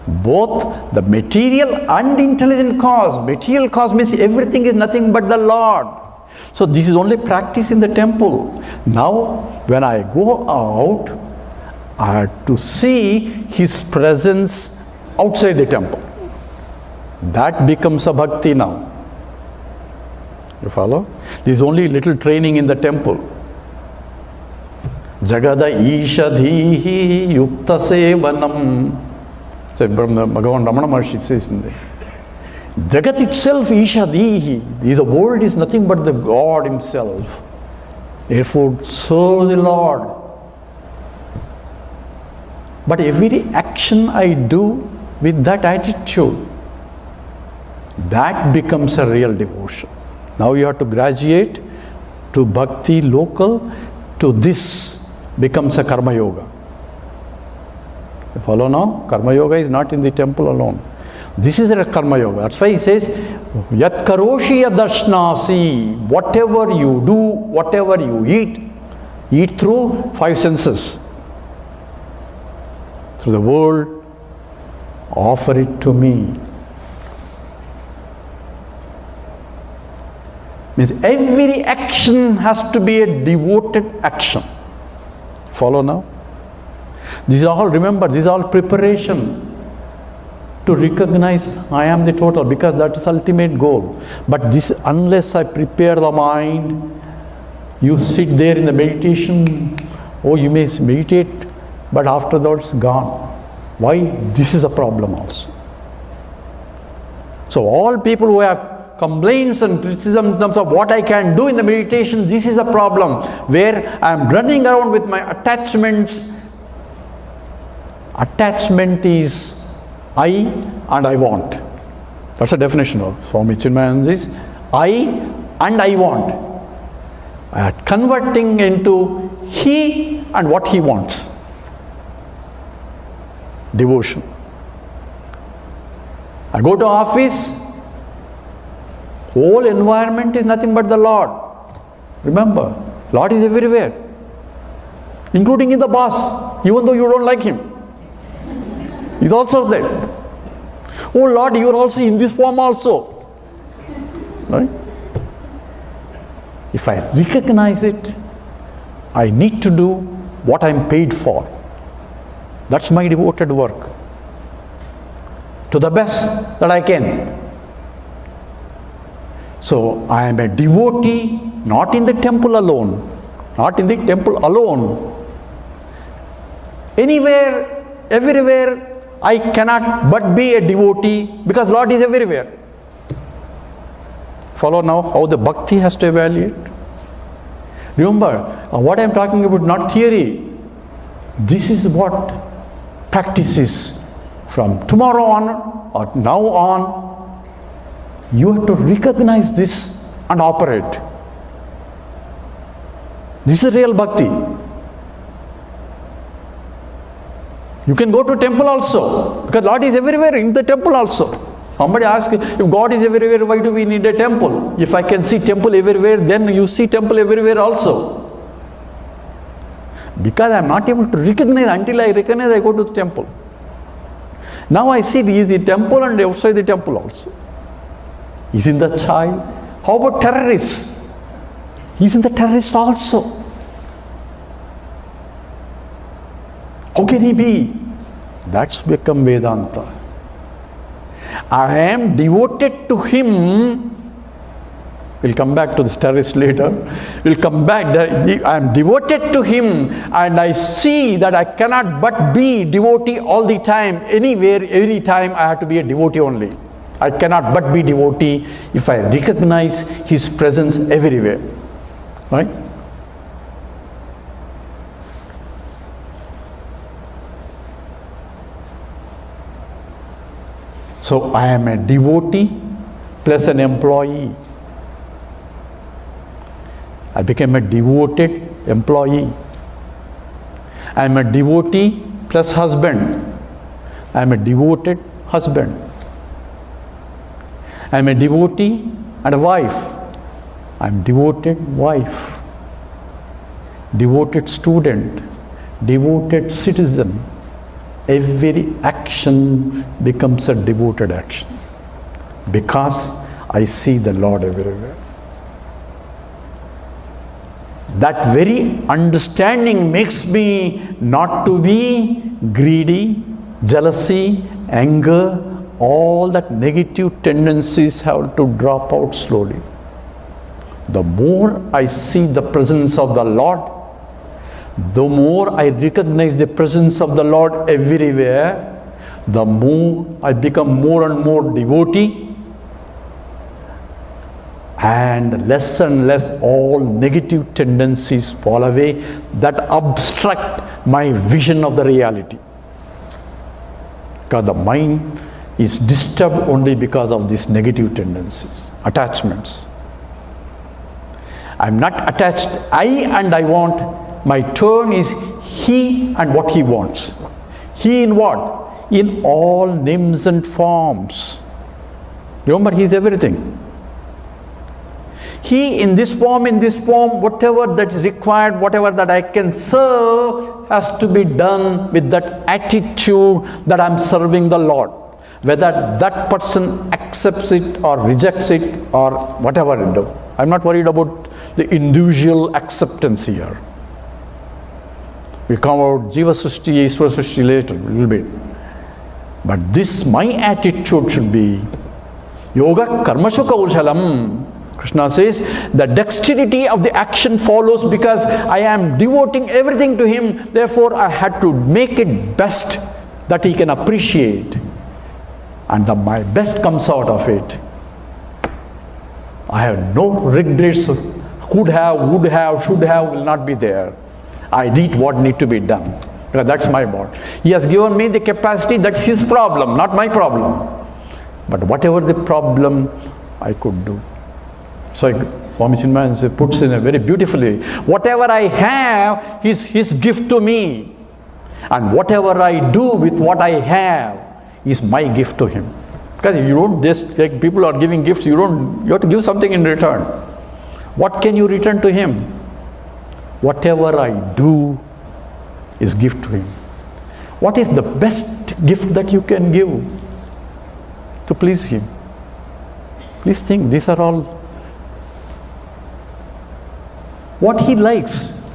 both the material and intelligent cause. Material cause means everything is nothing but the Lord. So this is only practice in the temple. Now when I go out, I have to see his presence outside the temple. That becomes a bhakti now. You follow? This is only little training in the temple. Jagada ishadhihi yukta sevanam. Bhagavan Ramana Maharshi says in there. Jagat itself ishadhihi. The world is nothing but the God himself. Therefore, serve the Lord. But every action I do with that attitude, that becomes a real devotion. Now you have to graduate to bhakti local, to this becomes a karma yoga. You follow now? Karma yoga is not in the temple alone. This is a karma yoga. That's why he says, Yat karoshi yadashnasi. Whatever you do, whatever you eat through 5 senses. Through the world, offer it to me. Means every action has to be a devoted action. Follow now? This is all, remember, this is all preparation to recognize I am the total, because that is ultimate goal. But this, unless I prepare the mind, you sit there in the meditation, you may meditate, but afterwards gone. Why? This is a problem also. So all people who have complaints and criticism in terms of what I can do in the meditation, this is a problem, where I am running around with my attachments. Attachment is I and I want. That's the definition of Swami Chinmayananda is I and I want. Converting into he and what he wants. Devotion. I go to office, whole environment is nothing but the Lord. Remember, Lord is everywhere, including in the boss, even though you don't like him. He's also there. Oh Lord, you are also in this form also. Right? If I recognize it, I need to do what I am paid for. That's my devoted work. To the best that I can. So I am a devotee, not in the temple alone. Not in the temple alone. Anywhere, everywhere, I cannot but be a devotee because Lord is everywhere. Follow now how the bhakti has to evaluate. Remember, what I am talking about, not theory. This is what practice is. From tomorrow on or now on, you have to recognize this and operate. This is real bhakti. You can go to temple also, because Lord is everywhere in the temple also. Somebody asks, if God is everywhere, why do we need a temple? If I can see temple everywhere, then you see temple everywhere also. Because I am not able to recognize, until I recognize, I go to the temple. Now I see he is in the temple and outside the temple also. He is in the child. How about terrorists? He is in the terrorist also. How can he be? That's become Vedanta. I am devoted to him. We'll come back to this terrorist later. We'll come back. I am devoted to him, and I see that I cannot but be devotee all the time. Anywhere, every time I have to be a devotee only. I cannot but be devotee if I recognize his presence everywhere. Right? So I am a devotee plus an employee. I became a devoted employee. I am a devotee plus husband. I am a devoted husband. I am a devotee and a wife. I am devoted wife. Devoted student. Devoted citizen. Every action becomes a devoted action because I see the Lord everywhere. That very understanding makes me not to be greedy, jealousy, anger, all that negative tendencies have to drop out slowly. The more I see the presence of the Lord, the more I recognize the presence of the Lord everywhere, the more I become more and more devotee, and less all negative tendencies fall away that obstruct my vision of the reality. Because the mind is disturbed only because of these negative tendencies, attachments. I am not attached, I want. My turn is he and what he wants. He in what? In all names and forms. Remember, he is everything. He in this form, whatever that is required, whatever that I can serve has to be done with that attitude that I am serving the Lord. Whether that person accepts it or rejects it or whatever it does. I am not worried about the individual acceptance here. We come out Jiva Srishti, Iswara Srishti later, a little bit. But this, my attitude should be Yoga Karmashu Kaushalam. Krishna says, the dexterity of the action follows because I am devoting everything to him. Therefore, I had to make it best that he can appreciate. And my best comes out of it. I have no regrets. Could have, would have, should have will not be there. I did what need to be done. Because that's my part. He has given me the capacity, that's his problem, not my problem. But whatever the problem, I could do. So Swami Chinmayan puts in a very beautifully, whatever I have is his gift to me. And whatever I do with what I have is my gift to him. Because if you don't just, like people are giving gifts, you have to give something in return. What can you return to him? Whatever I do is gift to him. What is the best gift that you can give to please him? Please think, these are all what he likes.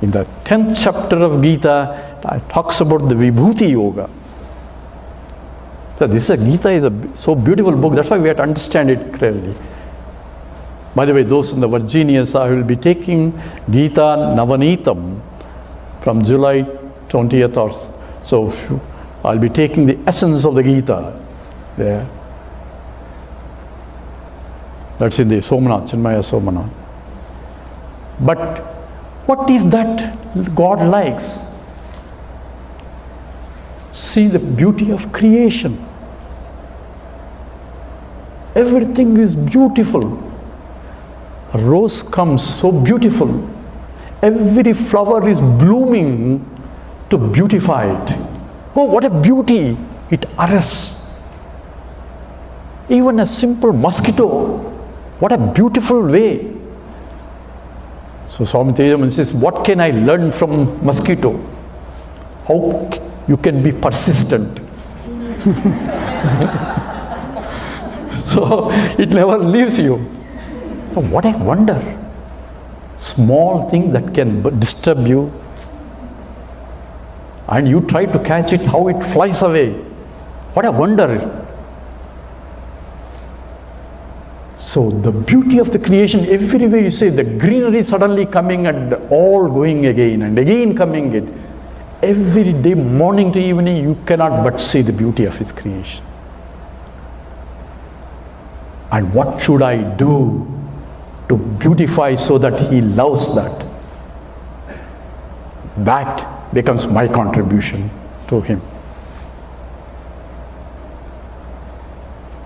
In the 10th chapter of Gita, it talks about the Vibhuti Yoga. So Gita is a so beautiful book, that's why we have to understand it clearly. By the way, those in the Virginians, I will be taking Gita Navanitam from July 20th or so, I'll be taking the essence of the Gita there. That's in the Somanath, Chinmaya Somanath. But what is that God likes? See the beauty of creation. Everything is beautiful. A rose comes so beautiful. Every flower is blooming to beautify it. Oh, what a beauty it arrests. Even a simple mosquito, what a beautiful way. So Swami Tejaman says, what can I learn from mosquito? How you can be persistent. So it never leaves you. Oh, what a wonder. Small thing that can disturb you, and you try to catch it, how it flies away. What a wonder. So the beauty of the creation, everywhere you say, the greenery suddenly coming and all going again and again coming in. Every day, morning to evening, you cannot but see the beauty of His creation. And what should I do to beautify so that He loves that? That becomes my contribution to Him.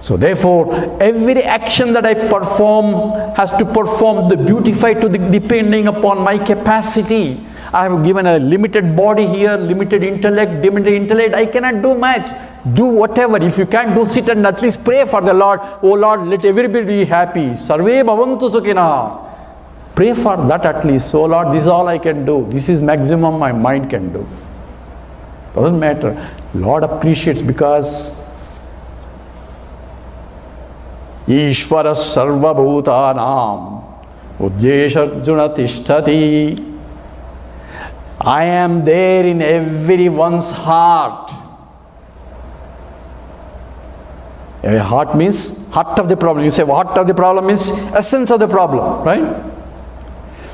So therefore, every action that I perform has to perform the beautify to the depending upon my capacity. I have given a limited body here, limited intellect, I cannot do much. Do whatever. If you can't do, sit and at least pray for the Lord. Oh Lord, let everybody be happy. Sarve bhavantu sukhina. Pray for that at least. Oh Lord, this is all I can do. This is maximum my mind can do. Doesn't matter. Lord appreciates because Ishvara sarva bhutanam uddesharjuna tishtati. I am there in everyone's heart. A heart means heart of the problem. You say heart of the problem means essence of the problem, right?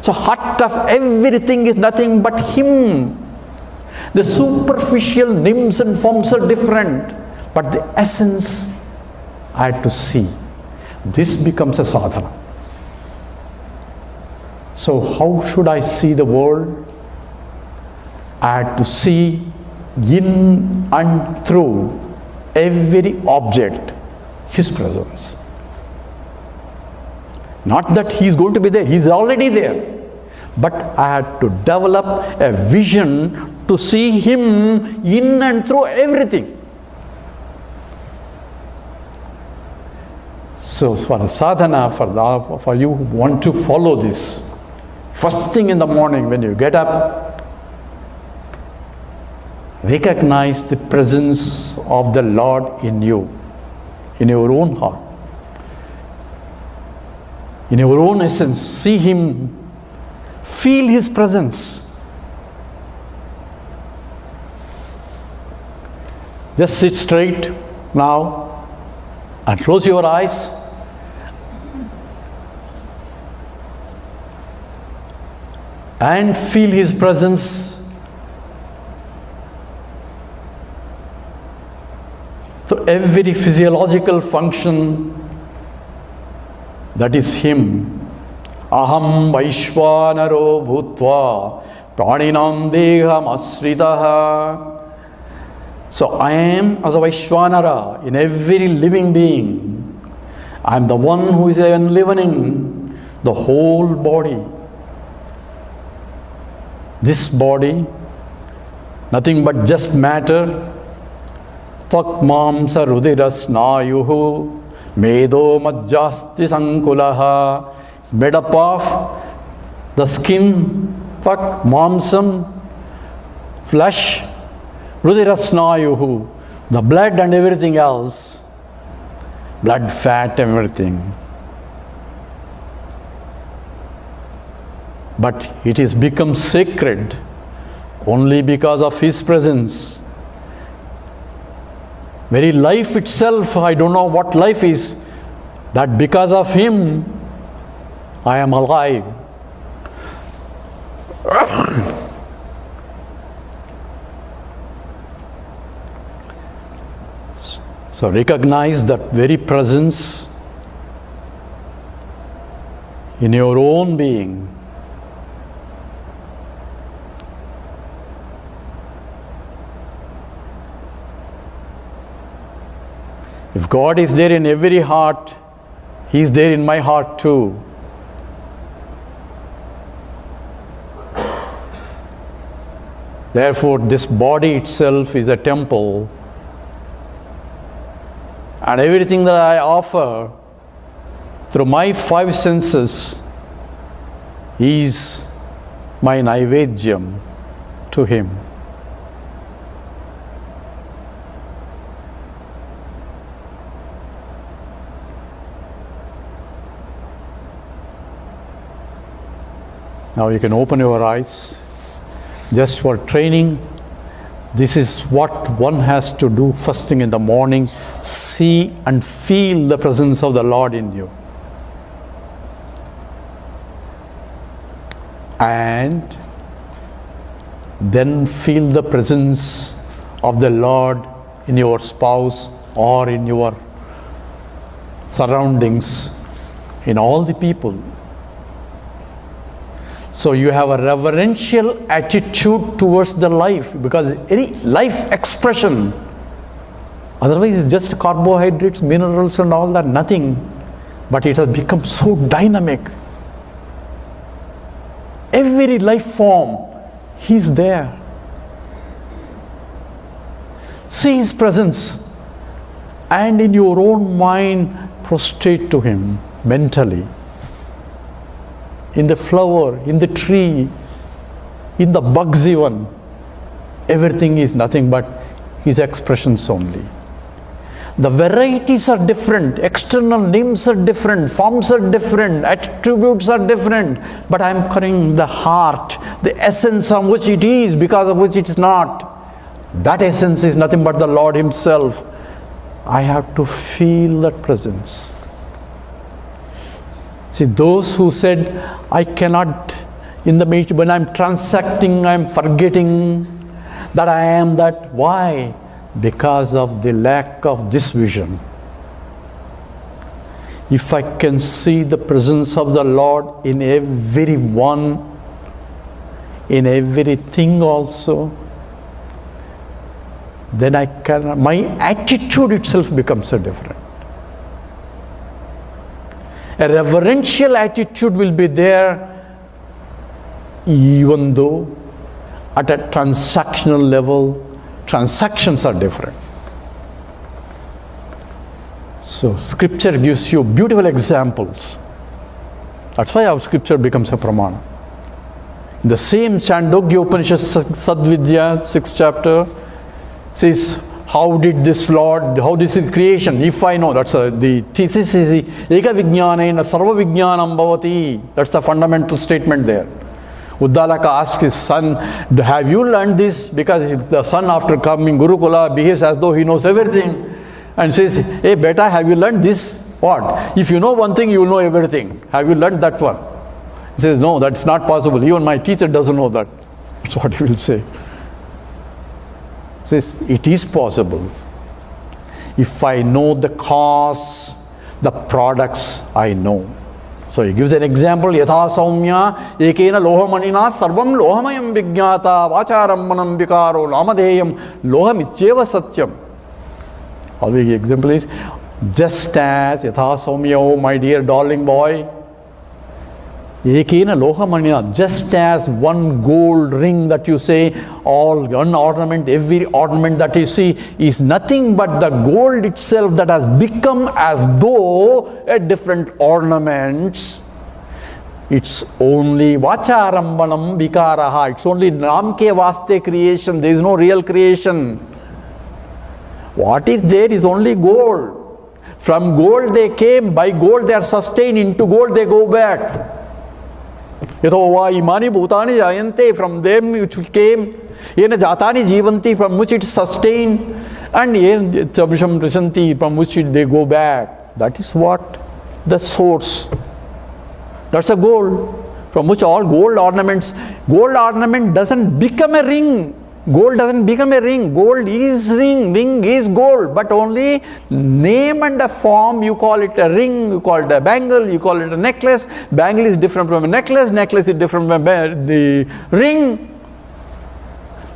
So heart of everything is nothing but Him. The superficial names and forms are different, but the essence I had to see. This becomes a sadhana. So how should I see the world? I had to see in and through every object His presence. Not that He is going to be there, He is already there. But I had to develop a vision to see Him in and through everything. So for a sadhana, for you who want to follow this, first thing in the morning when you get up, recognize the presence of the Lord in you, in your own heart, in your own essence. See Him, feel His presence. Just sit straight now and close your eyes. And feel His presence. So every physiological function, that is Him. Aham Vaishvanaro Bhutva Praninam Deham Asritaha. So I am as a Vaishvanara in every living being. I am the one who is enlivening the whole body. This body, nothing but just matter. Tvak mamsa rudira snayuhu medo majjasti sankulaha. It's made up of the skin, tvak mamsam, flesh, rudira snayuhu, the blood and everything else, blood, fat, everything. But it is become sacred only because of His presence. Very life itself, I don't know what life is, that because of Him, I am alive. So recognize that very presence in your own being. If God is there in every heart, He is there in my heart too. Therefore, this body itself is a temple, and everything that I offer through my five senses is my naivedyam to Him. Now you can open your eyes. Just for training, this is what one has to do first thing in the morning. See and feel the presence of the Lord in you. And then feel the presence of the Lord in your spouse or in your surroundings, in all the people. So you have a reverential attitude towards the life, because any life expression, otherwise it's just carbohydrates, minerals and all that, nothing. But it has become so dynamic. Every life form, He's there. See His presence, and in your own mind prostrate to Him mentally. In the flower, in the tree, in the bugs even, everything is nothing but His expressions only. The varieties are different, external names are different, forms are different, attributes are different, but I am carrying the heart, the essence on which it is, because of which it is not. That essence is nothing but the Lord Himself. I have to feel that presence. See, those who said, I cannot, in the meeting, when I'm transacting, I'm forgetting that I am that. Why? Because of the lack of this vision. If I can see the presence of the Lord in everyone, in everything also, then my attitude itself becomes so different. A reverential attitude will be there, even though at a transactional level, transactions are different. So scripture gives you beautiful examples. That's why our scripture becomes a pramana. The same Chandogya Upanishad Sadvidya, 6th chapter, says, how did this Lord, how this is creation? If I know, that's the thesis is Eka Vijnanena Sarva Vijnanam Bhavati. That's the fundamental statement there. Uddalaka asked his son, have you learned this? Because the son, after coming Gurukula, behaves as though he knows everything. And says, hey beta, have you learned this? What? If you know one thing, you will know everything. Have you learned that one? He says, no, that's not possible. Even my teacher doesn't know that. That's what he will say. Says, it is possible. If I know the cause, the products I know. So he gives an example, Yatha Saumya, Ekena Lohamanina, Sarvam Lohamayam Vijnata, Vacharam Manam Vikaro, Lamadeyam, Lohamityeva Satyam. All the example is, just as Yatha Saumya, oh my dear darling boy, Ekena Lohamanina, just as one gold ring that you say, all one ornament, every ornament that you see is nothing but the gold itself that has become as though a different ornaments. It's only Vacharambanam Vikaraha. It's only Namke Vaste creation. There is no real creation. What is there is only gold. From gold they came, by gold they are sustained, into gold they go back. Yatho imani bhutani jayante, from them which came, yena jatani jivanti, from which it is sustained, and yen tabisham prasanti, from which they go back. That is what the source. That's a gold, from which all gold ornament doesn't become a ring Gold doesn't become a ring. Gold is ring. Ring is gold. But only name and a form, you call it a ring, you call it a bangle, you call it a necklace. Bangle is different from a necklace. Necklace is different from the ring.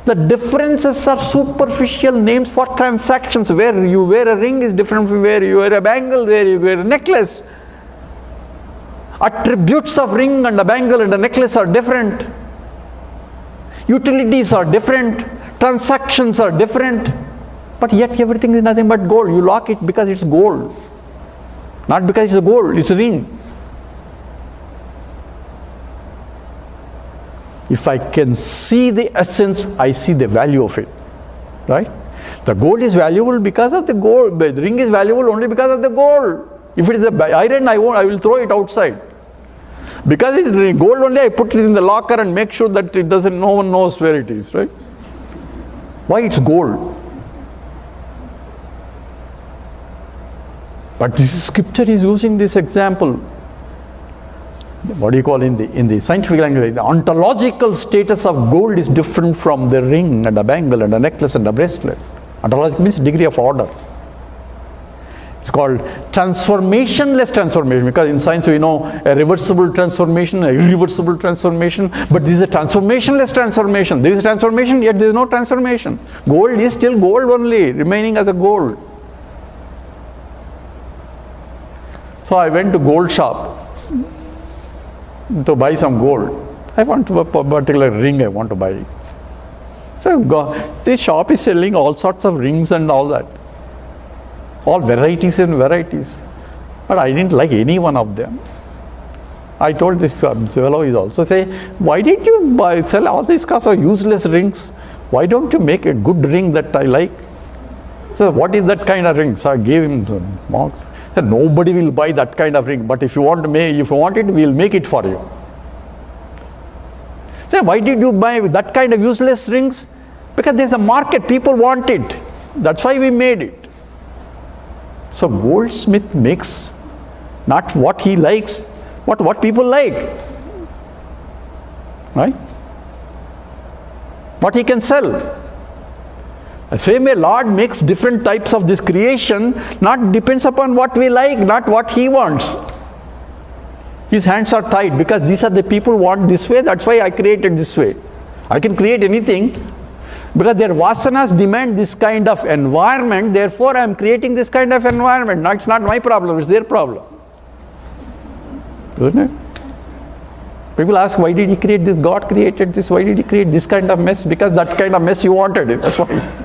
The differences are superficial names for transactions. Where you wear a ring is different from where you wear a bangle, where you wear a necklace. Attributes of ring and a bangle and a necklace are different. Utilities are different. Transactions are different. But yet everything is nothing but gold. You lock it because it's gold. Not because it's a gold, it's a ring. If I can see the essence, I see the value of it. Right? The gold is valuable because of the gold. The ring is valuable only because of the gold. If it is a iron, I will throw it outside. Because it is gold only, I put it in the locker and make sure that it doesn't, no one knows where it is, right? Why it's gold? But this scripture is using this example. What do you call in the scientific language? The ontological status of gold is different from the ring and a bangle and a necklace and a bracelet. Ontological means degree of order. It's called transformationless transformation, because in science we know a reversible transformation, a irreversible transformation, but this is a transformationless transformation. There is a transformation, yet there is no transformation. Gold is still gold only, remaining as a gold. So I went to gold shop to buy some gold. I want a particular ring I want to buy. So this shop is selling all sorts of rings and all that. All varieties and varieties. But I didn't like any one of them. I told this fellow is also say, why did you sell all these kinds of useless rings? Why don't you make a good ring that I like? So what is that kind of ring? So I gave him some marks. Said, nobody will buy that kind of ring, but if you want it, we'll make it for you. So why did you buy that kind of useless rings? Because there's a market, people want it. That's why we made it. So goldsmith makes not what he likes, but what people like. Right? What he can sell. The same way Lord makes different types of this creation, not depends upon what we like, not what he wants. His hands are tied because these are the people want this way, that's why I created this way. I can create anything because their vasanas demand this kind of environment, therefore I am creating this kind of environment. No, it's not my problem, it's their problem. Isn't it? People ask, why did he create this? God created this, why did he create this kind of mess? Because that kind of mess you wanted it, that's why.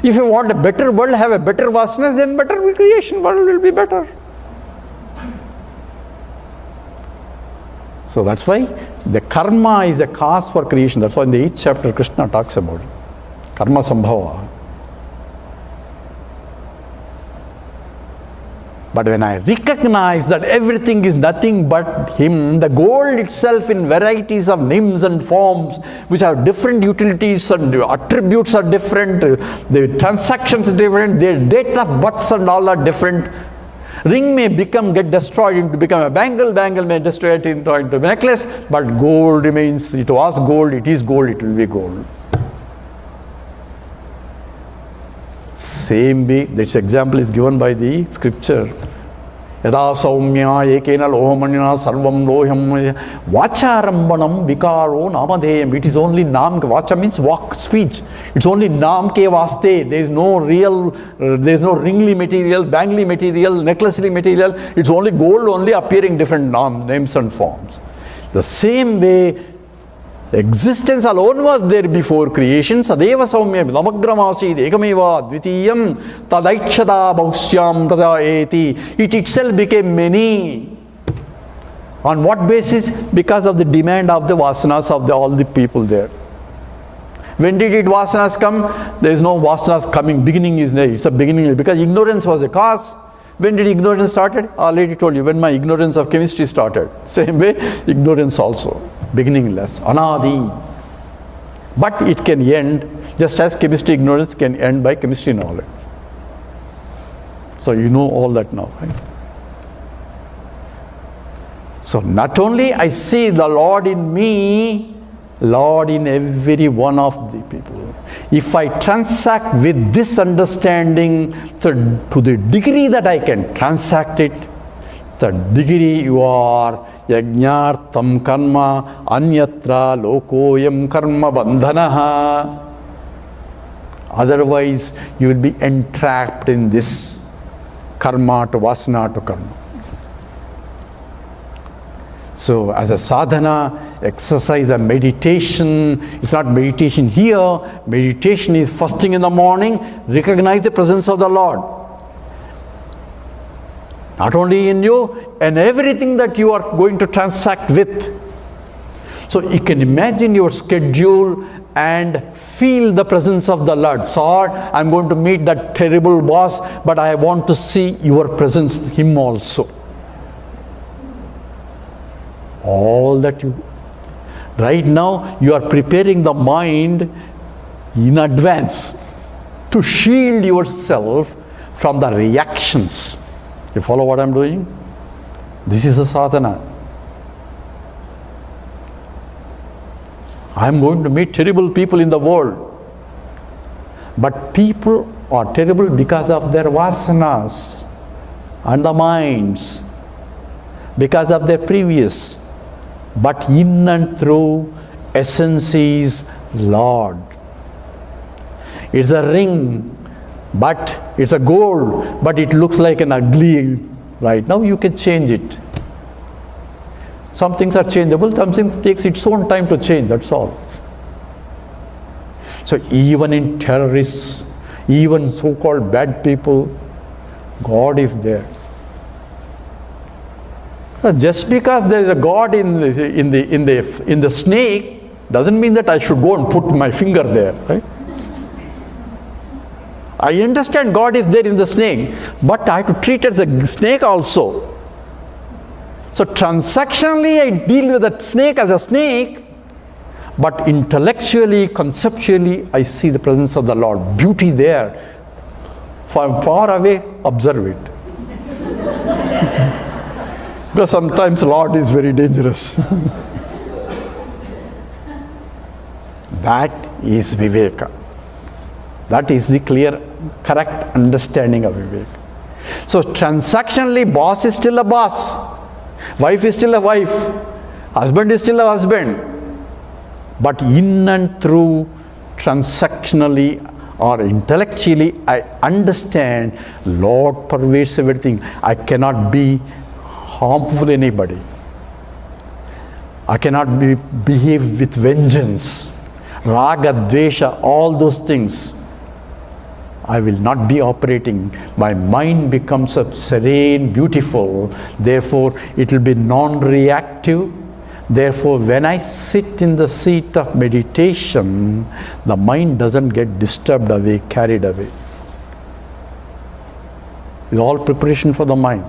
If you want a better world, have a better vasanas, then better creation world will be better. So that's why the karma is the cause for creation. That's why in the 8th chapter Krishna talks about it. Karma sambhava. But when I recognize that everything is nothing but Him, the gold itself in varieties of names and forms, which have different utilities and attributes are different, the transactions are different, their date of births and all are different. Ring may get destroyed into become a bangle, bangle may destroy it into a necklace, but gold remains, it was gold, it is gold, it will be gold. Same way, this example is given by the scripture. Yada saumya ekena lohamanina sarvam loham vacharambanam vikaro namadeyam. It is only nam, vacha means walk, speech. It's only nam ke vaste. There is no ringly material, bangly material, necklacely material. It's only gold only appearing different names and forms. The same way, existence alone was there before creation. Sadeva saumya vidamagramasid ekameva dvitiyam tadaikshata bhaushyam tada eti. It itself became many. On what basis? Because of the demand of the vasanas of all the people there. When did it vasanas come? There is no vasanas coming. Beginning is there. It's a beginning because ignorance was the cause. When did ignorance started? I already told you, when my ignorance of chemistry started. Same way, ignorance also. Beginningless, anadi. But it can end, just as chemistry ignorance can end by chemistry knowledge. So you know all that now, right? So not only I see the Lord in me, Lord in every one of the people. If I transact with this understanding, to the degree that I can transact it, the degree you are yajñārtam karma anyatra lokoyam karma bandhanaha. Otherwise, you will be entrapped in this karma to vasana to karma. So, as a sadhana, exercise and meditation, it's not meditation here, meditation is first thing in the morning, recognize the presence of the Lord. Not only in you, and everything that you are going to transact with. So you can imagine your schedule and feel the presence of the Lord. Lord, I'm going to meet that terrible boss, but I want to see your presence, him also. All that you, right now you are preparing the mind in advance to shield yourself from the reactions. You follow what I'm doing? This is a sadhana. I'm going to meet terrible people in the world. But people are terrible because of their vasanas and the minds, because of their previous. But in and through, essence is Lord. It's a ring, but it's a gold, but it looks like an ugly. Right now you can change it. Some things are changeable, some things takes its own time to change, that's all. So even in terrorists, even so-called bad people, God is there. Just because there is a God in the snake doesn't mean that I should go and put my finger there, right? I understand God is there in the snake, but I have to treat it as a snake also. So transactionally I deal with the snake as a snake, but intellectually, conceptually, I see the presence of the Lord. Beauty there. From far away, observe it. Because sometimes Lord is very dangerous. That is Viveka. That is the clear, correct understanding of Viveka. So transactionally, boss is still a boss. Wife is still a wife. Husband is still a husband. But in and through, transactionally or intellectually, I understand Lord pervades everything. I cannot be harmful to anybody. I cannot behave with vengeance. Raga, dvesha, all those things. I will not be operating. My mind becomes a serene, beautiful. Therefore, it will be non-reactive. Therefore, when I sit in the seat of meditation, the mind doesn't get disturbed away, carried away. It's all preparation for the mind.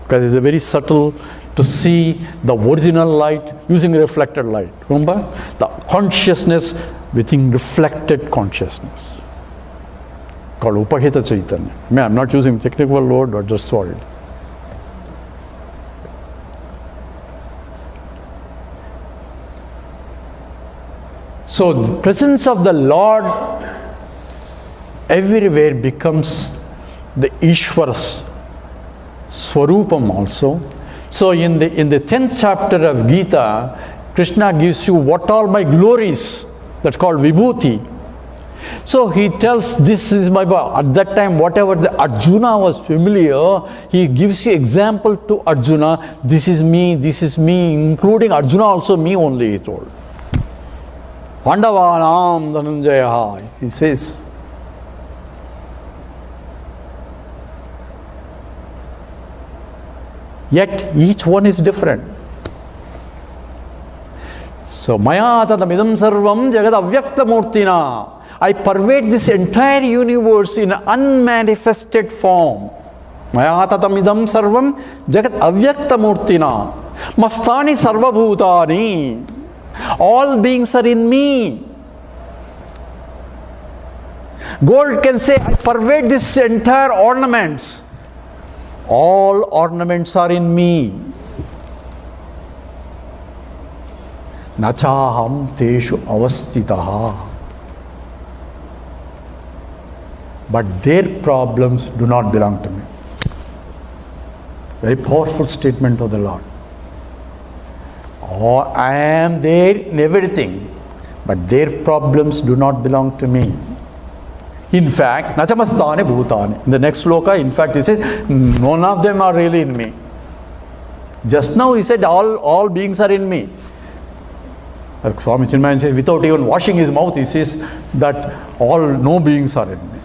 Because it's very subtle to see the original light using reflected light. Remember? The consciousness within reflected consciousness. Called Upahita Chaitanya. I'm not using technical word, but just saw it. So the presence of the Lord everywhere becomes the Ishvara's Swarupam also. So in the 10th chapter of Gita, Krishna gives you what all my glories, that's called Vibhuti. So he tells, this is my body. At that time, whatever the Arjuna was familiar, he gives you example to Arjuna, this is me, including Arjuna also me only, he told. Pandavanam Dhananjaya, he says. Yet each one is different. So Maya tadamidam sarvam jagad avyakta murtina. I pervade this entire universe in unmanifested form. Maya tadamidam sarvam jagad avyakta murtina. Mastani sarva bhutani. All beings are in me. Gold can say, I pervade this entire ornaments. All ornaments are in me. Nachaham teshu avastitaha. But their problems do not belong to me. Very powerful statement of the Lord. Oh, I am there in everything, but their problems do not belong to me. In fact, nachamastane bhutani. In the next sloka, in fact, he says, none of them are really in me. Just now he said, all beings are in me. Swami Chinmayan says, without even washing his mouth, he says that no beings are in me.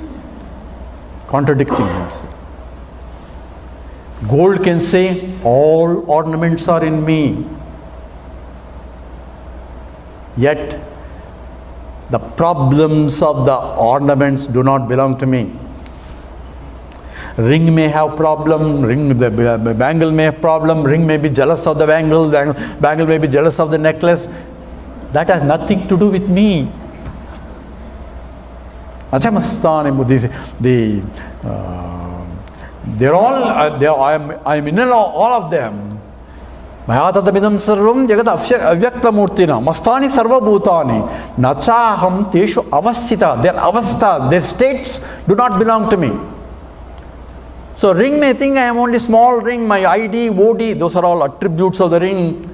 Contradicting himself. Gold can say, all ornaments are in me. Yet, the problems of the ornaments do not belong to me. Ring may have problem, the bangle may have problem, ring may be jealous of the bangle may be jealous of the necklace. That has nothing to do with me. I am in all of them. Mayatadamidam sarvam jagat avyakta murtina mastani sarva bhutani nachaham teshu avasthita. Their avastha, their states do not belong to me. So ring may think I am only small ring, my ID, OD, those are all attributes of the ring.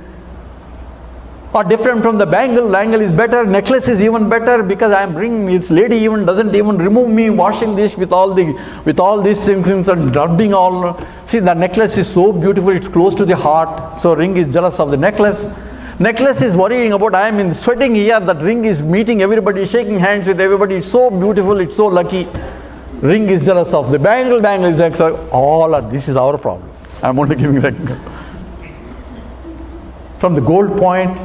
Or different from the bangle. Bangle is better, necklace is even better because I am ring. Its lady even doesn't even remove me washing this with all these things and rubbing all. See, the necklace is so beautiful, it's close to the heart. So ring is jealous of the necklace. Necklace is worrying about I am sweating here. That ring is meeting everybody, shaking hands with everybody. It's so beautiful, it's so lucky. Ring is jealous of the bangle. Bangle is jealous of all. This is our problem. I am only giving recognition. From the gold point,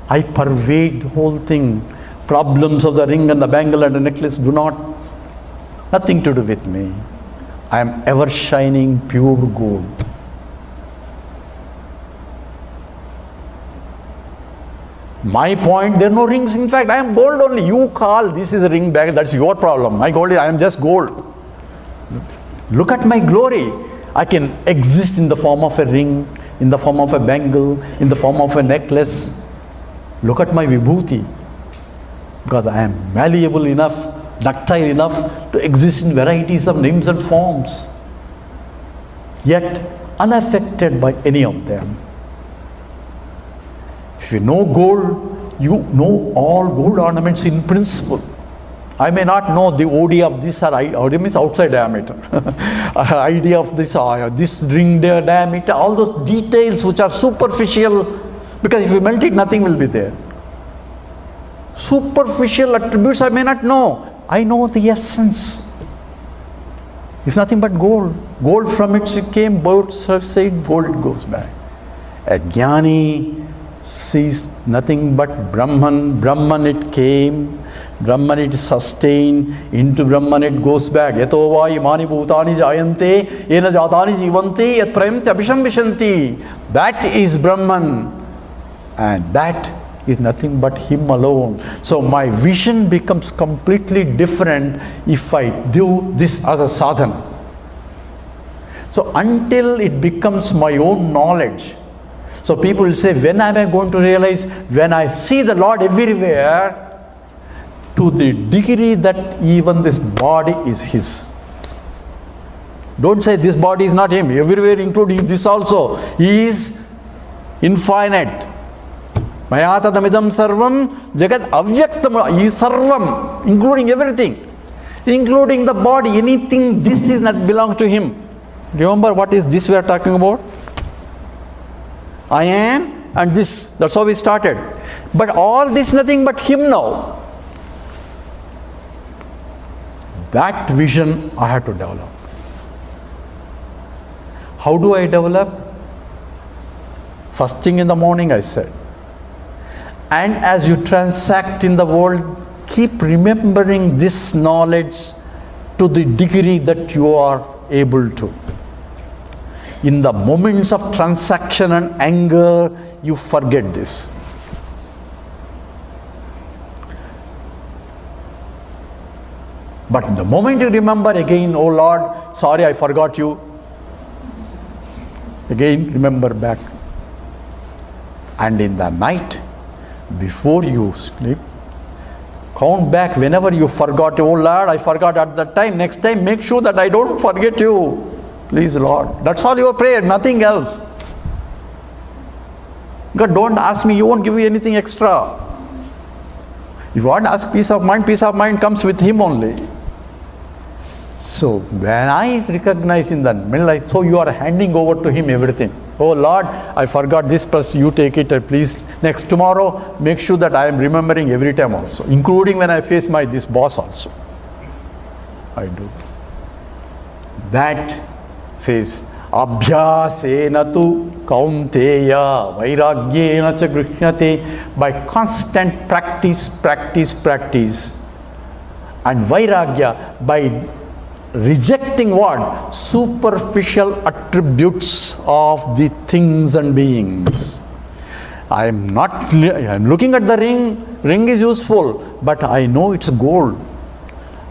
I pervade the whole thing. Problems of the ring and the bangle and the necklace nothing to do with me. I am ever shining pure gold. My point, there are no rings. In fact, I am gold only. You call this is a ring bangle, that's your problem. My gold is, I am just gold. Look at my glory. I can exist in the form of a ring, in the form of a bangle, in the form of a necklace. Look at my vibhuti, because I am malleable enough, ductile enough to exist in varieties of names and forms, yet unaffected by any of them. If you know gold, you know all gold ornaments in principle. I may not know the OD of this, or OD means outside diameter, idea of this ring diameter, all those details which are superficial. Because if you melt it, nothing will be there. Superficial attributes I may not know. I know the essence. It's nothing but gold. Gold from which it came, birds have said, gold goes back. A jnani sees nothing but Brahman. Brahman it came. Brahman it sustained. Into Brahman it goes back. Yato va imani bhutani jayante yena jatani jivante yat prayamti abhishambhishanti. That is Brahman. And that is nothing but him alone. So my vision becomes completely different if I do this as a sadhana. So until it becomes my own knowledge. So people will say, when am I going to realize? When I see the Lord everywhere, to the degree that even this body is His. Don't say this body is not Him. Everywhere including this also. He is infinite. Mayatadamidam sarvam jagat avyaktam. He is sarvam, including everything, including the body, anything. This is not belongs to Him. Remember what is this we are talking about? I am and this. That's how we started. But all this nothing but Him now. That vision I have to develop. How do I develop? First thing in the morning I said. And as you transact in the world, keep remembering this knowledge to the degree that you are able to. In the moments of transaction and anger, you forget this. But the moment you remember again, oh Lord, sorry I forgot you. Again remember back. And in the night, before you sleep, count back whenever you forgot. Oh Lord, I forgot at that time. Next time, make sure that I don't forget you. Please, Lord. That's all your prayer, nothing else. God, don't ask me, He won't give you anything extra. If you want to ask peace of mind comes with Him only. So, when I recognize in the middle, so you are handing over to Him everything. Oh Lord, I forgot this, plus you take it, and please, next tomorrow, make sure that I am remembering every time also, including when I face this boss also. I do. That says, Abhyasena tu kaunteya vairagyena cha grishyate. By constant practice, and vairagya, by rejecting what? Superficial attributes of the things and beings. I am looking at the ring. Ring is useful, but I know it's gold.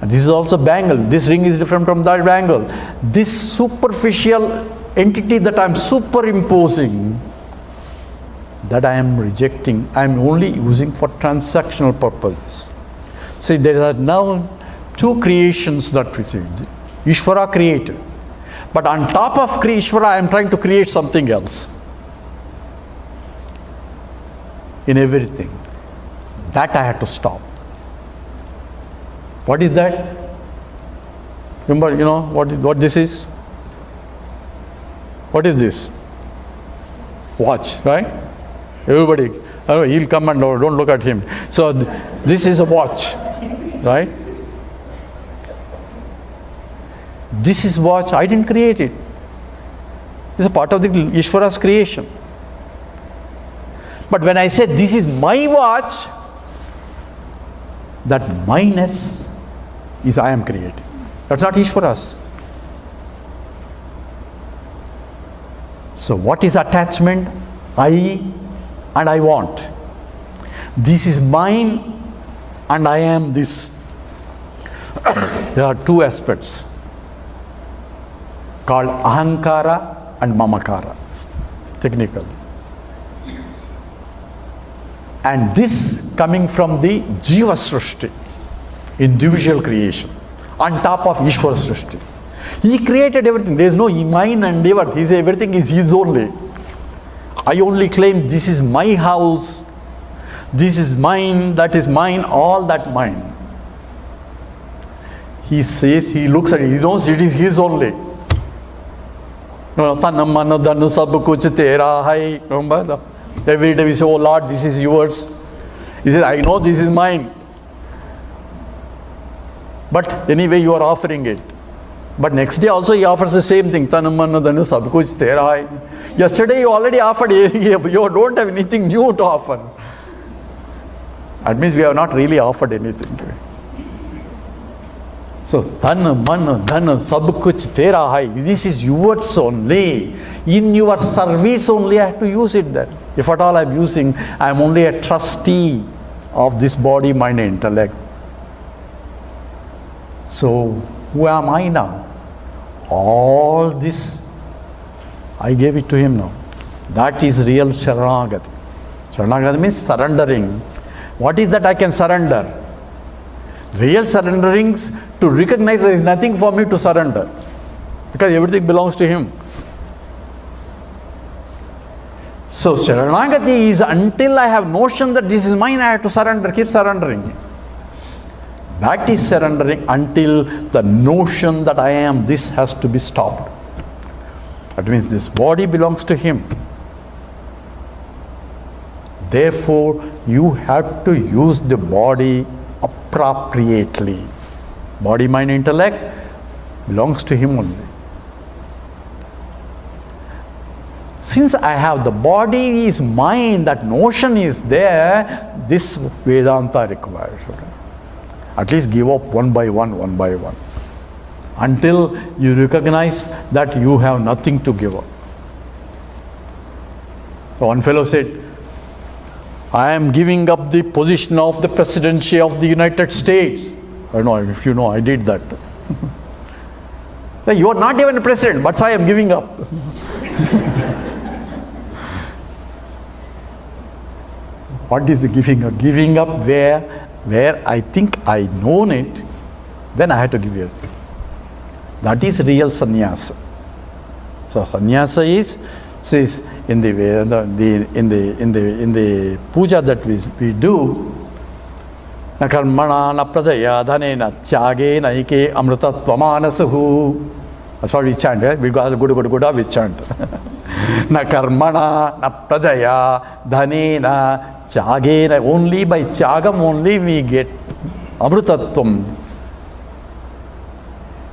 And this is also bangle. This ring is different from that bangle. This superficial entity that I am superimposing, that I am rejecting, I am only using for transactional purposes. See, there are now two creations that we see. Ishvara created. But on top of Ishvara, I am trying to create something else. In everything. That I had to stop. What is that? Remember, what this is? What is this? Watch, right? Everybody, he'll come and don't look at him. So this is a watch, right? This is watch, I didn't create it. It's a part of the Ishvara's creation. But when I say this is my watch, that minus is I am creating. That's not Ishvara's. So what is attachment? I and I want. This is mine and I am this. There are two aspects called ahankara and mamakara, technically. And this coming from the Jiva Srishti, individual creation, on top of Ishvara Srishti. He created everything. There is no mine and earth. He says everything is his only. I only claim this is my house, this is mine, that is mine, all that mine. He says, he looks at it, he knows it is his only. Remember, every day we say, oh Lord, this is yours. He says, I know this is mine. But anyway, you are offering it. But next day also he offers the same thing. Yesterday you already offered, you don't have anything new to offer. That means we have not really offered anything to him. So, tan, man, dhan, sab kuch tera hai. This is yours only. In your service only I have to use it there. If at all I am using, I am only a trustee of this body, mind, and intellect. So, who am I now? All this, I gave it to him now. That is real Sharanagati. Sharanagati means surrendering. What is that I can surrender? Real surrendering is to recognize there is nothing for me to surrender, because everything belongs to him. So Sharanagati is until I have notion that this is mine, I have to surrender, keep surrendering. That is surrendering until the notion that I am this has to be stopped. That means this body belongs to him. Therefore, you have to use the body appropriately. Body, mind, intellect belongs to him only. Since I have the body is mine, that notion is there, this Vedanta requires. At least give up one by one, until you recognize that you have nothing to give up. So one fellow said, I am giving up the position of the presidency of the United States. I don't know if you know, I did that. So you are not even a president, but I am giving up. What is the giving up? Giving up where I think I known it, then I had to give it. That is real sannyasa. So sannyasa is in the puja that we do. Na karmana na prajaya dhanena tyage na ike amritatvamanasahu. That's what we chant, right? We go good, we chant. Na karmana na prajaya dhanena tyage na. Only by tyagam only we get amritatvam.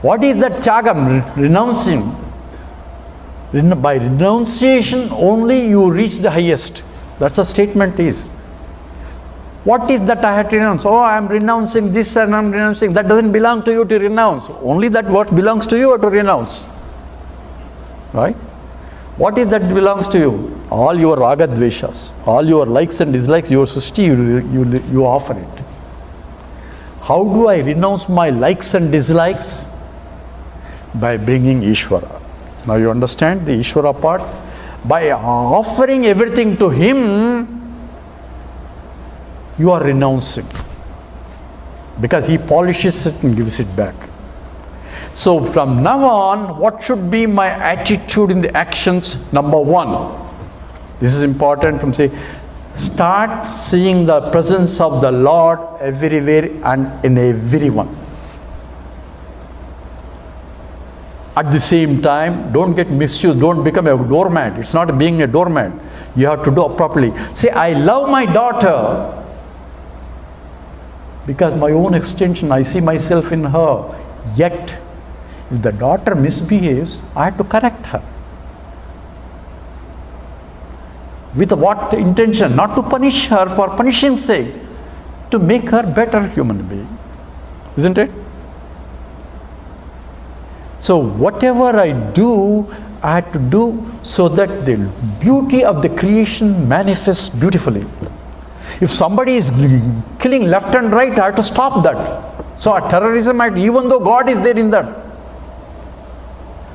What is that tyagam? Renouncing. By renunciation only you reach the highest. That's the statement is. What is that I have to renounce? Oh, I am renouncing this and I am renouncing. That doesn't belong to you to renounce. Only that what belongs to you or to renounce. Right? What is that belongs to you? All your raga dveshas, all your likes and dislikes, your sushti, you offer it. How do I renounce my likes and dislikes? By bringing Ishvara. Now you understand the Ishvara part? By offering everything to Him, you are renouncing. Because He polishes it and gives it back. So from now on, what should be my attitude in the actions? Number one, this is important from say, start seeing the presence of the Lord everywhere and in everyone. At the same time, don't get misused, don't become a doormat. It's not being a doormat. You have to do it properly. Say, I love my daughter because my own extension, I see myself in her. Yet, if the daughter misbehaves, I have to correct her. With what intention? Not to punish her for punishing's sake, to make her better human being. Isn't it? So whatever I do, I have to do so that the beauty of the creation manifests beautifully. If somebody is killing left and right, I have to stop that. So terrorism, even though God is there in that.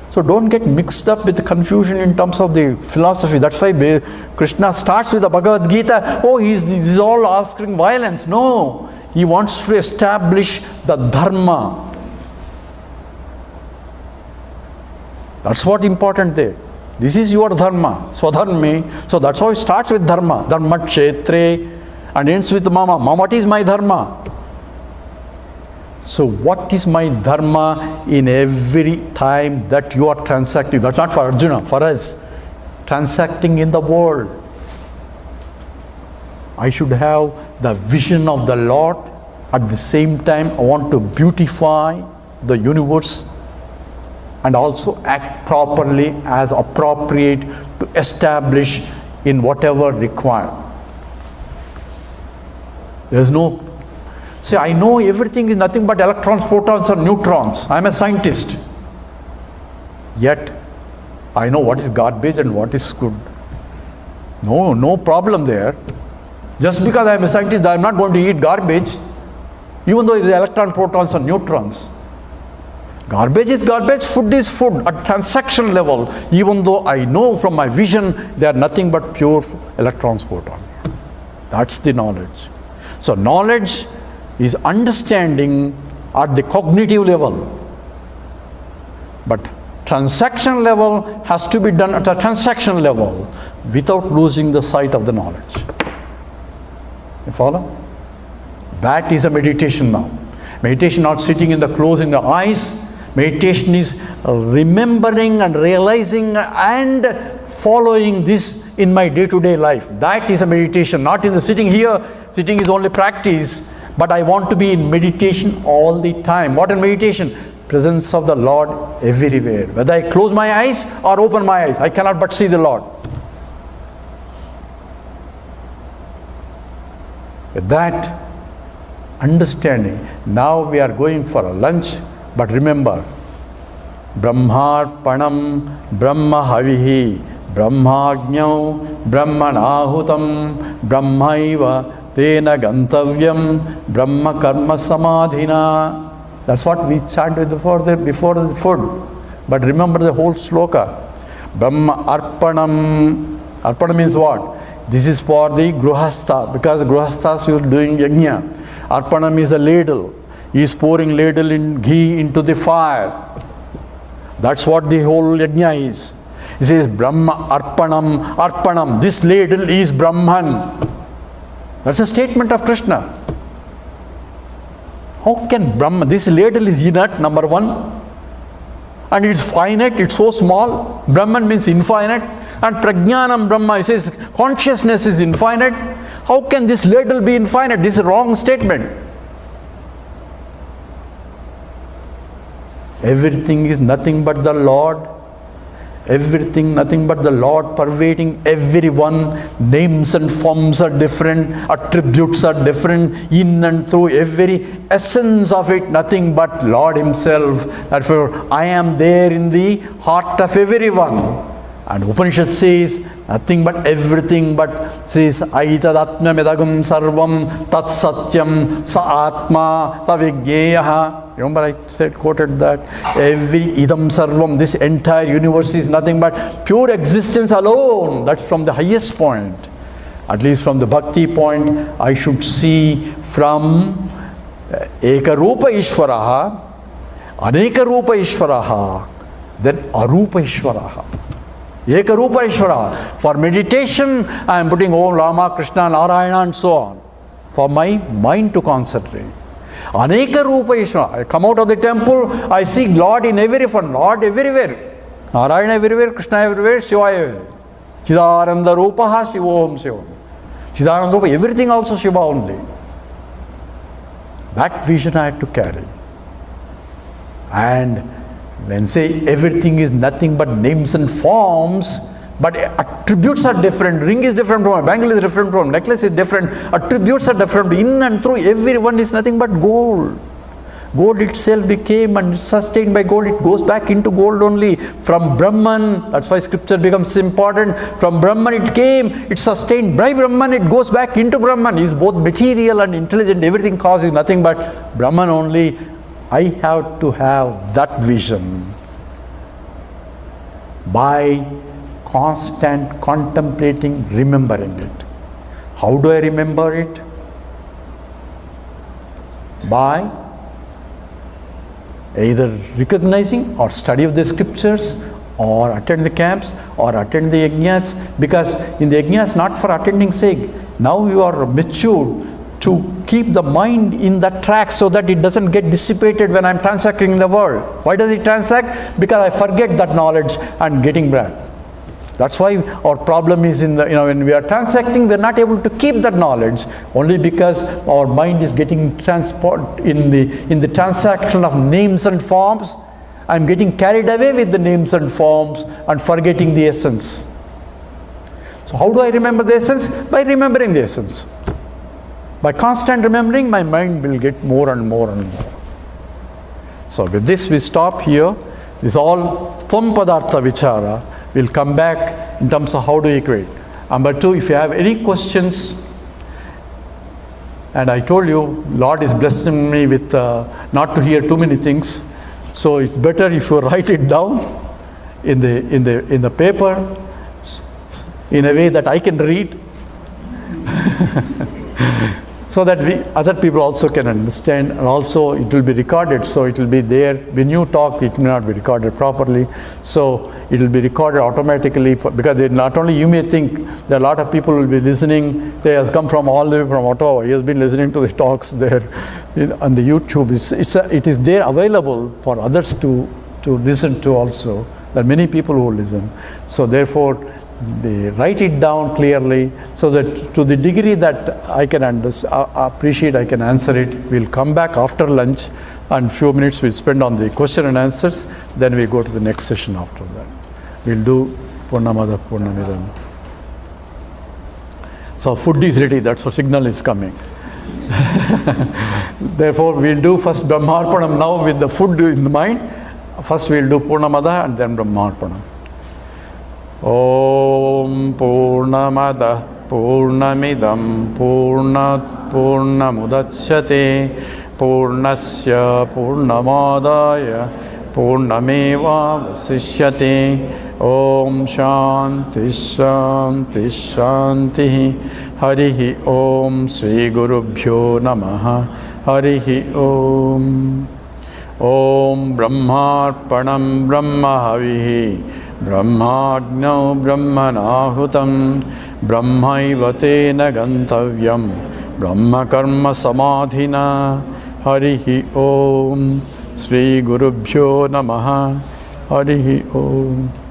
So don't get mixed up with the confusion in terms of the philosophy. That's why Krishna starts with the Bhagavad Gita. Oh, he's all asking violence. No, he wants to establish the dharma. That's what important there. This is your dharma, swadharme. So that's how it starts with dharma. Dharma kshetre and ends with mama. Mama, what is my dharma? So what is my dharma in every time that you are transacting? That's not for Arjuna, for us. Transacting in the world. I should have the vision of the Lord. At the same time, I want to beautify the universe and also act properly as appropriate to establish in whatever required. There is no, say, I know everything is nothing but electrons, protons or neutrons. I am a scientist. Yet, I know what is garbage and what is good. No problem there. Just because I am a scientist, I am not going to eat garbage, even though it is electrons, protons or neutrons. Garbage is garbage, food is food at transaction level, even though I know from my vision they are nothing but pure electrons, protons. That's the knowledge. So knowledge is understanding at the cognitive level. But transaction level has to be done at a transaction level without losing the sight of the knowledge. You follow? That is a meditation now. Meditation not sitting in the closing the eyes. Meditation is remembering and realizing and following this in my day-to-day life. That is a meditation, not in the sitting here. Sitting is only practice, but I want to be in meditation all the time. What is meditation? Presence of the Lord everywhere. Whether I close my eyes or open my eyes, I cannot but see the Lord. With that understanding, now we are going for a lunch. But remember, Brahmarpanam, Brahma Havihi, Brahmajñau, Brahmanahutam, Brahmaiva, Tena Gantavyam, Brahma Karma Samadhina. That's what we chanted before the food. But remember the whole sloka. Brahma Arpanam. Arpanam means what? This is for the Grihastha, because Grihasthas are doing yajna. Arpanam is a ladle. He is pouring ladle in ghee into the fire. That's what the whole yajna is. He says, Brahma Arpanam, Arpanam. This ladle is Brahman. That's a statement of Krishna. How can Brahma, this ladle is inert, number one. And it's finite, it's so small. Brahman means infinite. And Prajnanam Brahma, he says, consciousness is infinite. How can this ladle be infinite? This is a wrong statement. Everything is nothing but the Lord. Everything, nothing but the Lord pervading everyone. Names and forms are different, attributes are different, in and through every essence of it, nothing but Lord Himself. Therefore, I am there in the heart of everyone. And Upanishad says, nothing but everything, but says, Aitadatmamedagam sarvam tat satyam sa atma tavigyeyaha. Remember I quoted that. Every idam sarvam, this entire universe is nothing but pure existence alone. That's from the highest point. At least from the bhakti point, I should see from Ekarupa Ishvaraha, Anekarupa Ishvaraha, then Arupa Ishvaraha. Ekarupa Ishvara. For meditation, I am putting Om Rama, Krishna, Narayana and so on. For my mind to concentrate. Aneka Rupa Ishvara. I come out of the temple, I see Lord in every form, Lord everywhere. Narayana everywhere, Krishna everywhere, Shiva everywhere. Chidananda Rupaha Shivoham Shivam. Chidananda Rupa, everything also Shiva only. That vision I had to carry. And when say everything is nothing but names and forms, but attributes are different. Ring is different from a bangle is different from necklace is different. Attributes are different. In and through everyone is nothing but gold. Gold itself became and sustained by gold. It goes back into gold only. From Brahman, that's why scripture becomes important. From Brahman it came, it's sustained by Brahman, it goes back into Brahman. It's both material and intelligent. Everything causes nothing but Brahman only. I have to have that vision by constant contemplating, remembering it. How do I remember it? By either recognizing or study of the scriptures, or attend the camps, or attend the yajnas, because in the yajnas not for attending sake. Now you are matured to keep the mind in that track so that it doesn't get dissipated when I'm transacting in the world. Why does it transact? Because I forget that knowledge and getting back. That's why our problem is in the, when we are transacting, we are not able to keep that knowledge, only because our mind is getting transport in the transaction of names and forms. I'm getting carried away with the names and forms and forgetting the essence. So how do I remember the essence? By remembering the essence. By constant remembering, my mind will get more and more and more. So with this we stop here. This is all Tvam Padartha Vichara. We'll come back in terms of how to equate. Number two, if you have any questions, and I told you, Lord is blessing me with not to hear too many things. So it's better if you write it down in the paper in a way that I can read. So that other people also can understand, and also it will be recorded, so it will be there. When you talk, it may not be recorded properly, so it will be recorded automatically, because not only you may think, there are a lot of people will be listening. They have come from all the way from Ottawa. He has been listening to the talks there on the YouTube. It is there available for others to listen to also. There are many people who listen. So therefore, they write it down clearly, so that to the degree that I can appreciate, I can answer it. We'll come back after lunch, and few minutes we'll spend on the question and answers. Then we go to the next session after that. We'll do Purnamada Purnamidam. So food is ready, that's what signal is coming. Therefore we'll do first Brahmarpanam now with the food in the mind. First we'll do Purnamada and then Brahmarpanam. Om Purnamada Purnamidam Purnat Purnamudachyate Purnasya Purnamadaya Purnameva Vasishyate Om Shanti Shanti Shanti. Harihi Om. Sri Gurubhyo Namaha. Harihi Om. Om Brahmarpanam Brahmahavihi Brahmagno Brahmanahutam Brahmaiva tena gantavyam Brahma karma samadhina. Harihi Om. Sri Gurubhyo Namaha. Harihi Om.